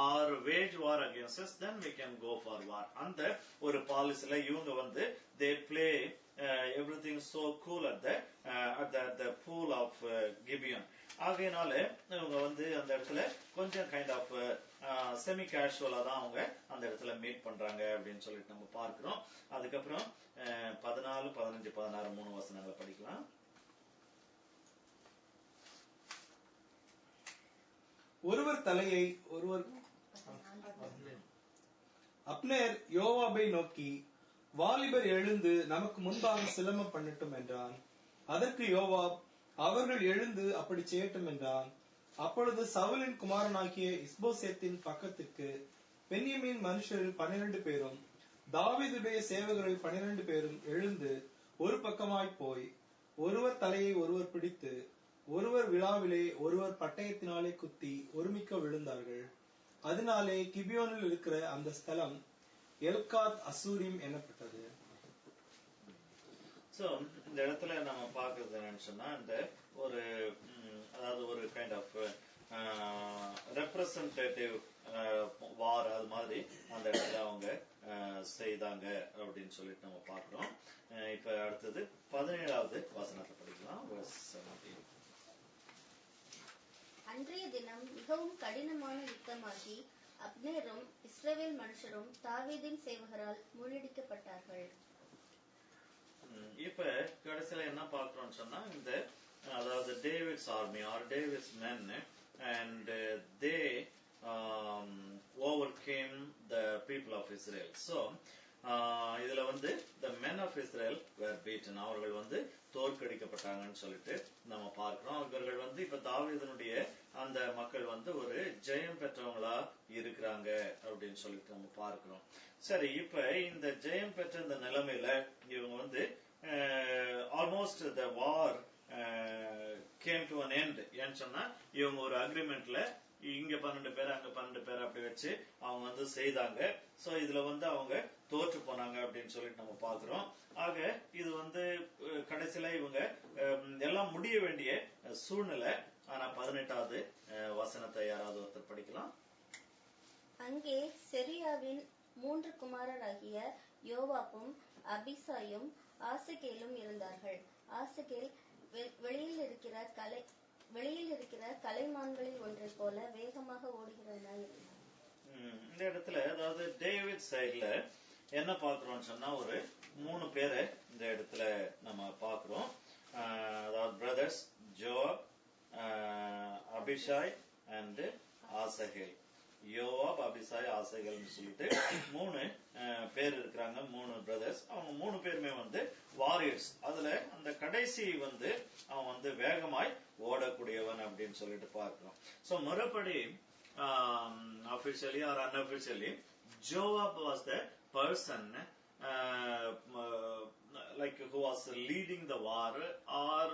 or wage war against us, then we can go for war. அந்த ஒரு பாலிசில இவங்க வந்து they play everything so cool at the pool of Gibeon. ஆகையினால இவங்க வந்து அந்த இடத்துல கொஞ்சம் கைண்ட் ஆஃப் செமி கேஷுவலா தான் அவங்க அந்த இடத்துல மீட் பண்றாங்க அப்படின்னு சொல்லிட்டு நம்ம பார்க்கிறோம். அதுக்கப்புறம் 14, 15, 16 3 வசனங்களை படிக்கலாம். ஒருவர் தலையை ஒருவர் அப்னேர் யோவாபை நோக்கி, வாலிபர் எழுந்து நமக்கு முன்பாக சிலம்பம் பண்ணட்டும் என்றான். அதற்கு யோவாப், அவர்கள் எழுந்து அப்படி செய்யட்டும் என்றான். அப்பொழுது சவுலின் குமாரனாகிய இஸ்போசேத்தின் பக்கத்திற்கு பென்யமீன் மனுஷரில் 12 பேரும் தாவீதுடைய சேவகரில் 12 பேரும் எழுந்து ஒரு பக்கமாய் போய் ஒருவர் தலையை ஒருவர் பிடித்து ஒருவர் விழாவிலே ஒருவர் பட்டயத்தினாலே குத்தி ஒருமிக்க விழுந்தார்கள். அதனாலே கிபியோனில் இருக்கிற அந்த ஸ்தலம் எல்காத் அசூரிம் எனப்பட்டது. சோ இந்த இடத்துல நம்ம பாக்குறது என்னன்னு சொன்னா இந்த ஒரு அதாவது ஒரு கைண்ட் ஆஃப் ரெப்ரசன்டேட்டிவ் வார் அது மாதிரி அந்த இடத்துல அவங்க செய்தாங்க அப்படின்னு சொல்லிட்டு நம்ம பாக்குறோம். இப்ப அடுத்தது 17வது வசனத்தை படிக்கலாம். அன்றைய தினம் மிகவும் கடினமான யுத்தமாகி அப்னேரும் இஸ்ரவேல் மனுஷரும் தாவீதின் சேவகரால் முறியடிக்கப்பட்டார்கள். இப்ப கடைசியில என்ன பாக்குறோம்னு சொன்னா இந்த அதாவது David's army or David's men and they overcame the people of Israel. So இதுல வந்து the men of Israel were beaten. அவர்கள் வந்து தோற்கடிக்கப்பட்டாங்கன்னு சொல்லிட்டு நம்ம பார்க்கிறோம். இவர்கள் வந்து இப்ப தாவீதினுடைய அந்த மக்கள் வந்து ஒரு ஜெயம் பெற்றவங்களா இருக்கிறாங்க அப்படின்னு சொல்லிட்டு நம்ம பார்க்கிறோம். சரி, இப்ப இந்த ஜெயம் பெற்ற இந்த நிலைமையில இவங்க வந்து almost the war came to an end. ஏன்னு சொன்னா இவங்க ஒரு அக்ரிமெண்ட்ல இங்க 12 பேர் அங்க 12 பேர் அப்படி வச்சு அவங்க வந்து செய்தாங்க. சோ இதுல வந்து அவங்க தோற்று போனாங்க அப்படின்னு சொல்லிட்டு நம்ம பாக்குறோம். ஆக இது வந்து கடைசியில இவங்க எல்லாம் முடிய வேண்டிய சூழ்நிலை. ஆனா 18வது வசனத்தை யாராவது ஒருத்தர் படிக்கலாம். அங்கே செரியாவின் 3 குமாரராகிய யோவாப்பும் அபிசாயும் ஆசகேலும் இருந்தார்கள். ஆசகேல் வெளியில் இருக்கிற கலைமான்களில் ஒன்றை போல வேகமாக ஓடுகிறவனாய் இருந்தான். இந்த இடத்துல அதாவது டேவிட் சைடுல என்ன பாக்குறோம்னு சொன்னா ஒரு 3 பேரை இந்த இடத்துல நம்ம பாக்குறோம். அதாவது பிரதர்ஸ் ஜோவாப், அபிஷாய் அண்ட் ஆசகேல். யோவாப், அபிசாய், ஆசகேல்னு சொல்லிட்டு 3 பேர் இருக்கிறாங்க, 3 பிரதர்ஸ். அவங்க 3 பேருமே வந்து வாரியர்ஸ். அதுல அந்த கடைசி வந்து அவன் வந்து வேகமாய் ஓடக்கூடியவன் அப்படின்னு சொல்லிட்டு பார்க்கிறோம். சோ மறுபடி officially or unofficially, Joab was the person like who was leading the war, or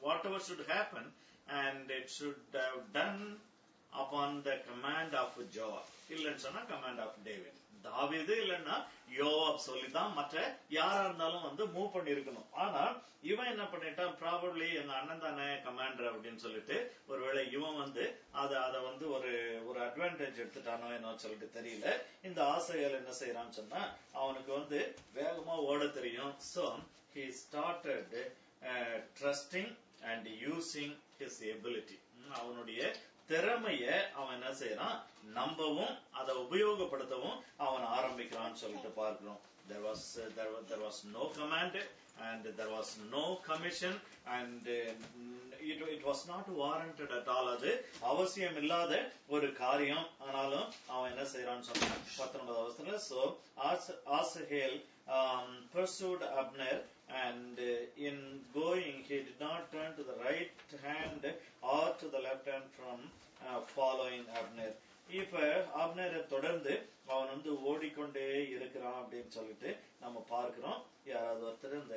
whatever should happen, and it should have done upon the command of Joab. இல்லைன்னு சொன்னா command of David. தாவீது இல்லைன்னா யோவாப் சொல்லிதான் மற்ற யாரா இருந்தாலும் move பண்ணி இருக்கணும். ஆனா இவன் என்ன பண்ணிட்டான், ப்ராபப்ளி எங்க அண்ணன் தானே கமாண்டர் அப்படின்னு சொல்லிட்டு ஒருவேளை இவன் அத ஒரு அட்வான்டேஜ் எடுத்துட்டானோ என்ன சொல்லிட்டு தெரியல. இந்த ஆசைகள் என்ன செய்யறான்னு சொன்னா அவனுக்கு வேகமா ஓட தெரியும். So he started trusting and using his ability. அவனுடைய திறமைய அவன் என்ன செய்யறான், நம்பவும் அதை உபயோகப்படுத்தவும் அவன் ஆரம்பிக்கிறான்னு சொல்லிட்டு பார்க்கிறோம். There was no command and there was no commission and it was not warranted at all. அது அவசியம் இல்லாத ஒரு காரியம். ஆனாலும் அவன் என்ன செய்யறான்னு சொன்னா 19வது வசனத்துல, so Asahel pursued Abner, and in going he did not turn to the right hand or to the left hand from following Abner. இப்ப அப்னேரை தொடர்ந்து அவன் ஓடிக்கொண்டே இருக்கிறான் அப்படின்னு சொல்லிட்டு நம்ம பார்க்கிறோம். யாராவது ஒருத்தர் இந்த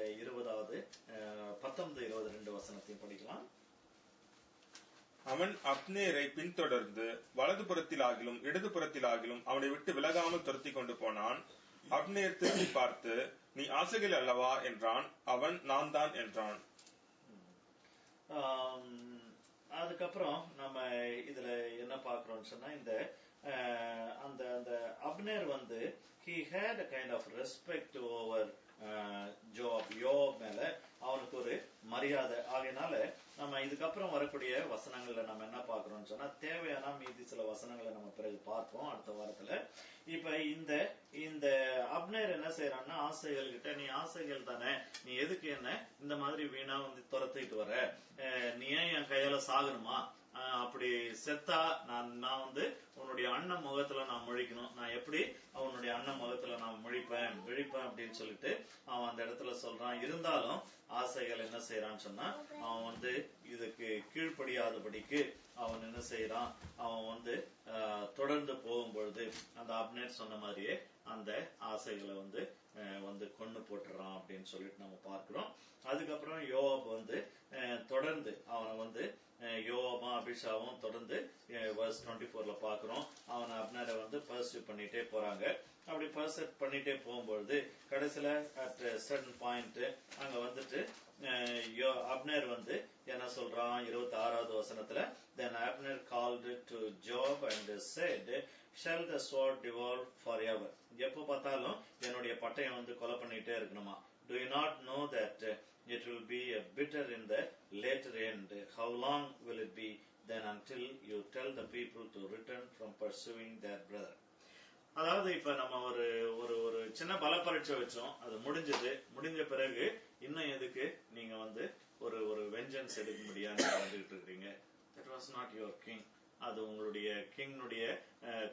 19-22 வசனத்தையும் படிக்கலாம். அவன் அப்னேரை பின்தொடர்ந்து வலதுபுறத்திலாகிலும் இடதுபுறத்திலாகிலும் அவனை விட்டு விலகாமல் துரத்தி கொண்டு போனான். அப்னேர் திரும்பி பார்த்து, நீ ஆசகேல் அல்லவா என்றான். அவன் நான் தான் என்றான். அதுக்கப்புறம் நம்ம இதுல என்ன பாக்குறோம்னு சொன்னா, இந்த அந்த அந்த Abner he had a kind of respect over யோவாப் மேல அவனுக்கு ஒரு மரியாதை. ஆகையினால நம்ம இதுக்கப்புறம் வரக்கூடிய வசனங்கள்ல நம்ம என்ன பாக்குறோம்னு சொன்னா, தேவையான மீதி சில வசனங்களை நம்ம பிறகு பார்ப்போம் அடுத்த வாரத்துல. இப்ப இந்த அப்னேர் என்ன செய்யறான்னா, ஆசைகள் கிட்ட, நீ ஆசைகள் தானே, நீ எதுக்கு என்ன இந்த மாதிரி வீணா துரத்திட்டு வர, நீ ஏன் என் கையால சாகணுமா, அப்படி செத்தா நான் உன்னுடைய அண்ணன் முகத்துல நான் முழிக்கணும், நான் எப்படி அவனுடைய அண்ணன் முகத்துல நான் விழிப்பேன் அப்படின்னு சொல்லிட்டு அவன் அந்த இடத்துல சொல்றான். இருந்தாலும் ஆசைகள் என்ன செய்யறான்னு சொன்னா, அவன் இதுக்கு கீழ்ப்படியாதபடிக்கு அவன் என்ன செய்யறான், அவன் தொடர்ந்து போகும்பொழுது அந்த அப்னேர் சொன்ன மாதிரியே அந்த ஆசைகளை கொண்டு போட்டுறான் அப்படின்னு சொல்லிட்டு நம்ம பார்க்கிறோம். அதுக்கப்புறம் யோவாப் தொடர்ந்து அவனை யோவாபும் அபிஷாவும் தொடர்ந்து verse 24ல பாக்குறோம். அவனை அப்னேரை பர்சூட் பண்ணிட்டே போறாங்க. அப்படி பர்சூட் பண்ணிட்டே போகும்பொழுது கடைசியில அட் சர்டன் பாயிண்ட் அங்க அப்னேர் என்ன சொல்றான் 26வது வசனத்துல, then Abner called to Joab and said, shall the sword devour forever? எப்ப பார்த்தாலும் என்னுடைய பட்டயம் கொலை பண்ணிட்டே இருக்கணுமா? Do you not know that it will be a bitter in the later end? How long will it be then until you tell the people to return from pursuing their brother? அதாவது இப்ப நம்ம ஒரு ஒரு சின்ன பல பரீட்சை வச்சோம், அது முடிஞ்ச பிறகு இன்னும் எதுக்கு நீங்க ஒரு வெஞ்சன்ஸ் எடுக்க முடியாது வந்துட்டு இருக்கீங்க. That was not your king. அது உங்களுடைய கிங்னுடைய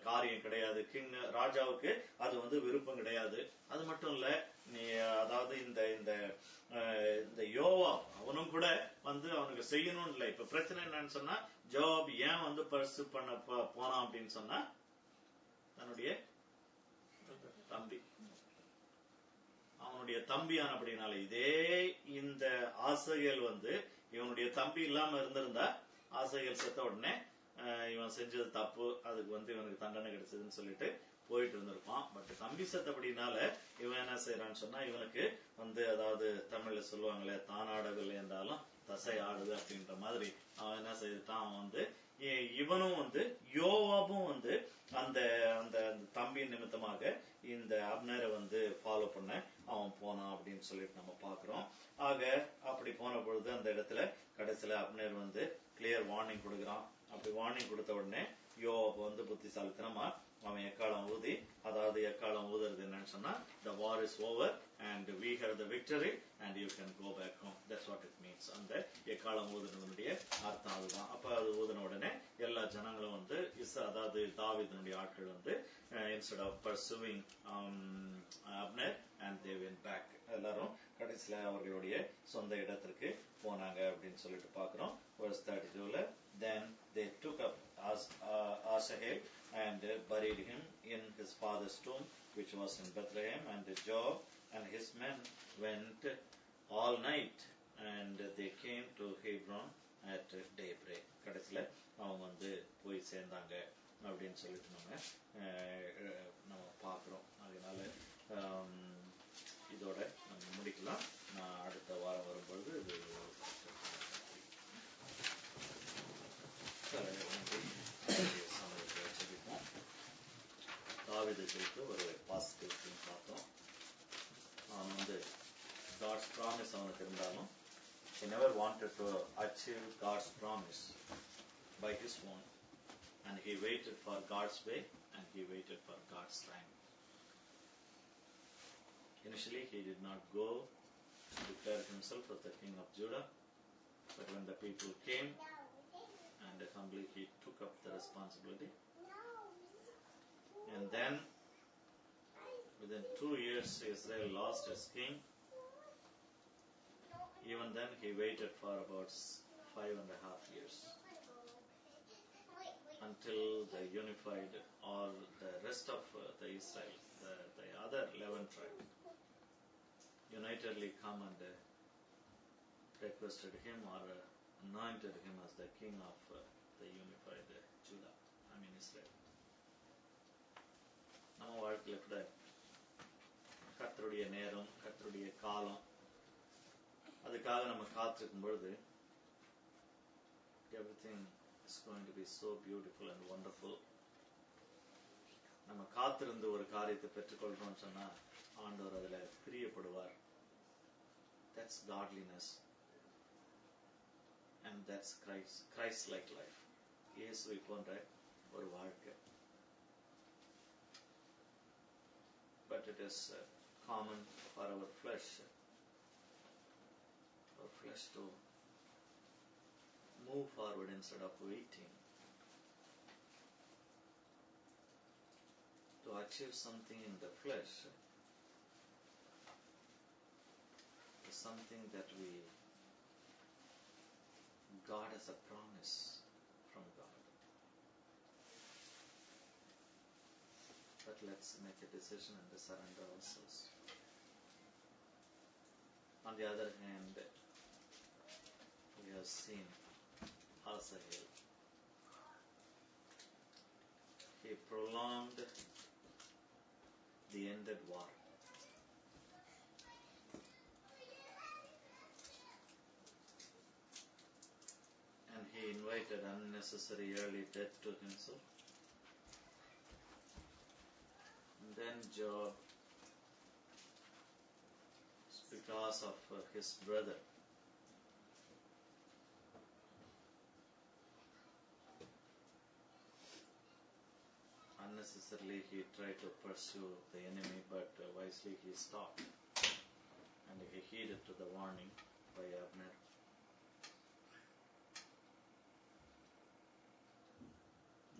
காரியம் கிடையாது. கிங் ராஜாவுக்கு அது விருப்பம் கிடையாது. அது மட்டும் இல்ல, நீ அதாவது இந்த இந்த யோவாப் அவனும் கூட அவனுக்கு செய்யணும் இல்ல. இப்ப பிரச்சனை என்னன்னு சொன்னா, ஜோவாப் ஏன் பர்சு பண்ண போனான் அப்படின்னு சொன்னா, தன்னுடைய தம்பி, அவனுடைய தம்பியானபடினால. இதே இந்த ஆசைகள் இவனுடைய தம்பி இல்லாம இருந்திருந்தா, ஆசைகள் செத்த உடனே இவன் செஞ்சது தப்பு, அதுக்கு இவனுக்கு தண்டனை கிடைச்சதுன்னு சொல்லிட்டு போயிட்டு இருந்திருப்பான். பட் தம்பி செத்தபடினால இவன் என்ன செய்யறான்னு சொன்னா, இவனுக்கு அதாவது தமிழ்ல சொல்லுவாங்களே, தானாடவில்லை என்றாலும் தசை ஆடுது அப்படின்ற மாதிரி அவன் என்ன செய்துட்டான், அவன் இவனும் யோவாபும் அந்த அந்த தம்பி நிமித்தமாக இந்த அப்னேரை ஃபாலோ பண்ண அவன் போனான் அப்படின்னு சொல்லிட்டு நம்ம பாக்குறோம். ஆக அப்படி போன பொழுது அந்த இடத்துல கடைசியில அப்னேர் கிளியர் வார்னிங் கொடுக்குறான். அப்படி வார்னிங் கொடுத்த உடனே யோவாப் புத்திசாலித்தனமா அவன் எக்காலம் ஊதி, அதாவது எக்காலம் ஊதுறது என்னன்னு சொன்னா, the war is over and we have the victory and you can go back home. That's what it means. அந்த எக்காலம் ஊதுனதுடைய அர்த்தம் அதுதான். அப்ப அது ஊதின உடனே எல்லா ஜனங்களும் அதாவது தாவீதுனுடைய ஆட்கள் instead of pursuing Abner and they went back. எல்லாரும் கடைசியில அவர்களுடைய சொந்த இடத்திற்கு போனாங்க அப்படின்னு சொல்லிட்டு பாக்குறோம். verse 32ல, then they took up Asahel and buried him in his father's tomb, which was in Bethlehem. And Joab and his men went all night, and they came to Hebron at daybreak. கடைசில அவங்க வந்து போய் சேர்ந்தாங்க அப்படின்னு சொல்லிட்டு நம்ம பார்க்கிறோம். அதனால இதோட நம்ம முடிக்கலாம். நான் அடுத்த வாரம் வரும்பொழுது இது சமயத்தை வச்சிருப்போம். தாவீது குறித்து ஒரு பாசிட்டிவ் திங் பார்த்தோம். அவன் வந்து God's promise அவனுக்கு இருந்தாலும் he never wanted to achieve God's promise by his own, and he waited for God's way and he waited for God's time. Initially he did not go to declare himself as the king of Judah, but when the people came, and humbly he took up the responsibility, and then within 2 years Israel lost his king. Even then he waited for about 5.5 years until they unified all the rest of the Israel, the other 11 tribes unitedly come and requested him or anointed him as the king of the unified Judah, Israel. நம்ம வாழ்க்கையில கூட கர்த்தருடைய நேரம், கர்த்தருடைய காலம், அதுக்காக நம்ம காத்திருக்கும் பொழுது everything is going to be so beautiful and wonderful. நம்ம காத்திருந்து ஒரு காரியத்தை பெற்றுக்கொள்றோம்னு சொன்னா ஆண்டவர் அதுல பிரியப்படுவார். That's godliness and that's Christ-like life. இயேசுவை போன்ற ஒரு வாழ்க்கை. But it is common for our flesh to move forward instead of waiting. To achieve something in the flesh is something that we got as a promise from God. But let's make a decision and surrender ourselves. On the other hand, we have seen Asahel. He prolonged the ended war. And he invited unnecessary early death to himself. And then Joab, because of his brother, unnecessarily he tried to pursue the enemy, but wisely he stopped and he heeded to the warning by Abner.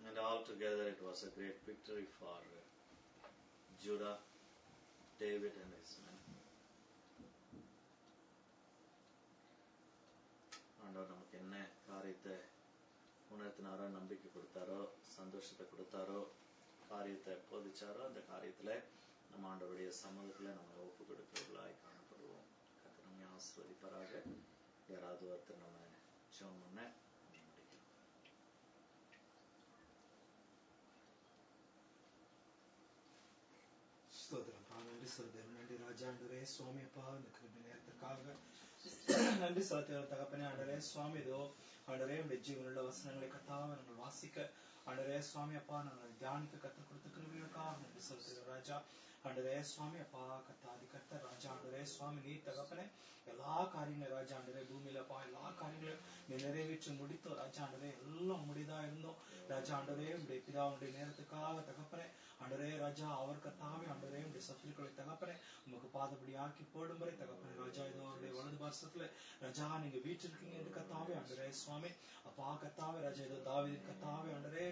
And altogether it was a great victory for Judah, David and his men. ஆண்டவர் நமக்கு என்ன காரியத்தை உணர்த்தினாரோ, நம்பிக்கை கொடுத்தாரோ, சந்தோஷத்தை கொடுத்தாரோ, காரியத்தை போதிச்சாரோ, அந்த காரியத்துல நம்ம ஆண்டவருடைய சமூகத்துல நம்ம ஒப்பு கொடுக்கிறவர்களாய் காணப்படுவோம். கர்த்தர் நம்மை ஆசீர்வதிப்பாராக. யாராவது ஒருத்தர் நம்ம ஜெபம் பண்ண முடிக்கலாம். ஸ்தோத்திரம். நன்றி சொல்கிறேன். நன்றி ராஜாண்டரே சுவாமி அப்பா, இந்த கிருபை நேரத்திற்காக நன்றி செலுத்துகிறோம் தகப்பனே. ஆண்டரே சுவாமி, இதோ ஆண்டரே உடைய ஜீவனுள்ள வசனங்களை கத்தாவை நாங்கள் வாசிக்க, ஆண்டரே சுவாமி அப்பா நாங்கள் தியானிக்க கற்றுக் கொடுத்த கிருபைகளுக்காக நன்றி செலுத்துகிறோம் ராஜா. ஆண்டரே சுவாமி அப்பா கத்தாதி கர்த்தர் ராஜா. ஆண்டரே சுவாமி நீ தகப்பனே எல்லா காரியங்களும் ராஜா ஆண்டரே பூமியில அப்பா எல்லா காரியங்களும் நீ நிறைவேற்றி முடித்தோம் ராஜா. ஆண்டரே எல்லாம் முடிதா இருந்தோம் ராஜா. ஆண்டரே உடைய பிதாவுடைய நேரத்துக்காக தகப்பனே ஆண்டரே ராஜா அவர் கத்தாவே ஆண்டரே உடைய சத்துருக்களை தகப்பனே உமக்கு பாதபடி ஆக்கி போடும் வரை தகப்பனே ராஜா இதோ அவருடைய வலது பாசத்துல ராஜா நீங்க வீட்டிருக்கீங்க என்று கத்தாவே ஆண்டரே சுவாமி அப்பா கத்தாவே ராஜா இதோ தாவீது கத்தாவே ஆண்டரே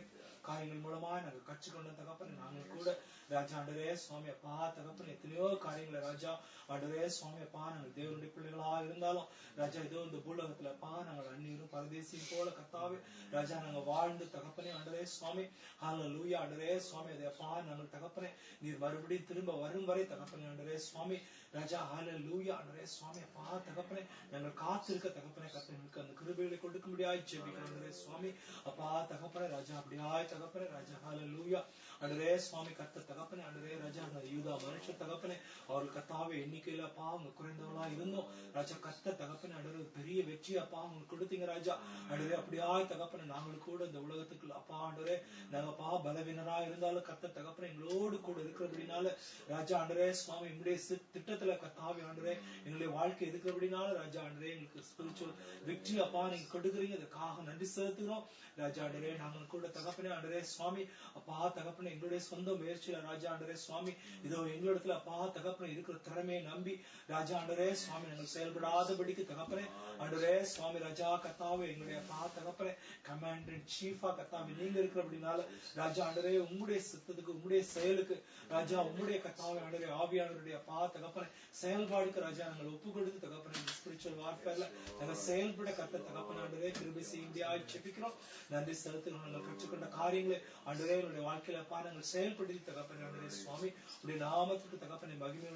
காரியங்கள் மூலமா நாங்க கற்றுக்கொண்ட தகப்பனே நாங்கள் கூட ராஜா ஆண்டரே சுவாமி அப்பா தகப்பனே எத்தனையோ காரியங்களை ராஜா ஆண்டரே சுவாமி அப்பா நாங்கள் தேவனுடைய பிள்ளைகளா இருந்தாலும் ராஜா இதோ இந்த பூலகத்துல அப்பா நாங்கள் அந்நியரும் பரதேசியும் போல கத்தாவே ராஜா நாங்க வாழ்ந்து தகப்பனே தகப்பனே ஆண்டவரே சுவாமி ஹalleluya ஆண்டவரே சுவாமி அதேப்பா நாங்கள் தகப்பனே நீர் மறுபடியும் திரும்ப வரும் வரை தகப்பனே ஆண்டவரே சுவாமி ராஜா ஹalleluya ஆண்டவரே சுவாமி அப்பா தகப்பனே நாங்கள் காத்திருக்க தகப்பனே கர்த்தருக்கு அந்த கிருபைகளை கொடுக்க முடியாய் ஜெபிக்கிறோம் ஆண்டவரே சுவாமி அப்பா தகப்பனே ராஜா அப்படியாய் தகப்பனே ராஜா ஹalleluya ஆண்டவரே சுவாமி கர்த்தர் தகப்பனே ஆண்டவரே ராஜா அந்த யூதா மனுஷர் தகப்பனே அவர்கள் கர்த்தாவே எண்ணிக்கையில அப்பா அவங்க குறைந்தவர்களா இருந்தோம் ராஜா கர்த்தர் தகப்பனே ஆண்டவரே பெரிய வெற்றி அப்பா அவங்க கொடுத்தீங்க ராஜா ஆண்டவரே அப்படியாய் தகப்பனே நாங்கள் கூட இந்த உலகத்துக்கு அப்பா ஆண்டவரே நாங்க அப்பா பலவீனரா இருந்தாலும் கர்த்தர் தகப்பனே எங்களோடு கூட இருக்கிறபடினால ராஜா ஆண்டவரே சுவாமி எங்களுடைய திட்டத்துல கர்த்தாவே ஆண்டவரே எங்களுடைய வாழ்க்கை இருக்கிறபடினால ராஜா ஆண்டவரே எங்களுக்கு ஸ்பிரிச்சுவல் வெற்றி அப்பா நீங்க கொடுக்குறீங்க அதுக்காக நன்றி செலுத்துகிறோம் ராஜா ஆண்டவரே நாங்கள் கூட தகப்பனே ஆண்டவரே சுவாமி அப்பா தகப்பனே எங்களுடைய சொந்த முயற்சியில ராஜா ஆண்டவரே சுவாமி இதோ எங்களிடத்துல அப்பா தகப்பனே இருக்கிற திறமையை நம்பி ராஜா ஆண்டவரே சுவாமி நாங்கள் செயல்படாதபடிக்கு தகப்பனே ஆண்டவரே சுவாமி ராஜா கர்த்தாவே எங்களுடைய அப்பா தகப்பனே கமாண்டர் இன் சீஃபா கர்த்தாவே நீங்க இருக்கிறபடினால ராஜா ஆண்டவரே உங்களுடைய சித்தத்துக்கு உங்களுடைய செயலுக்கு ராஜா உங்களுடைய கர்த்தாவே ஆண்டவரே ஆவியானவருடைய அப்பா தகப்பனே செயல்பாடுக்கு ராஜா நாங்கள் ஒப்பு கொடுத்து தகப்பனே ஸ்பிரிச்சுவல் வார்ஃபேர்ல நாங்கள் செயல்பட கர்த்தர் தகப்பனே ஆண்டவரே கிருபை செய்யும்படியாய் ஜெபிக்கிறோம் நன்றி செலுத்துகிறோம் நாங்கள் கற்றுக்கொண்ட காரியங்களை ஆண்டவரே என்னுடைய வாழ்க்கையில அப்பா நாங்கள் செயல்படுத்தி தகப்பனே ஆண்டவரே சுவாமி உடைய நாமத்துக்கு தகப்பனே மகிமை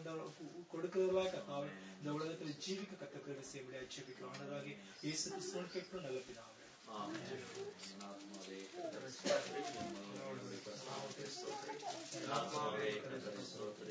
கொடுக்கிறவர்களாய் கர்த்தாவே இந்த உலகத்தில் ஜீவிக்க கர்த்தர் கிருபை செய்யும்படியாய் ஜெபிக்கிறோம் ஆண்டவராகிய இயேசு கிறிஸ்துவின் கேட்கிறோம் நல்ல பிதாவே ஆமென். ஆத்மாவே கர்த்தரை ஸ்தோத்திரி. ஆத்மாவே கர்த்தரை ஸ்தோத்திரி.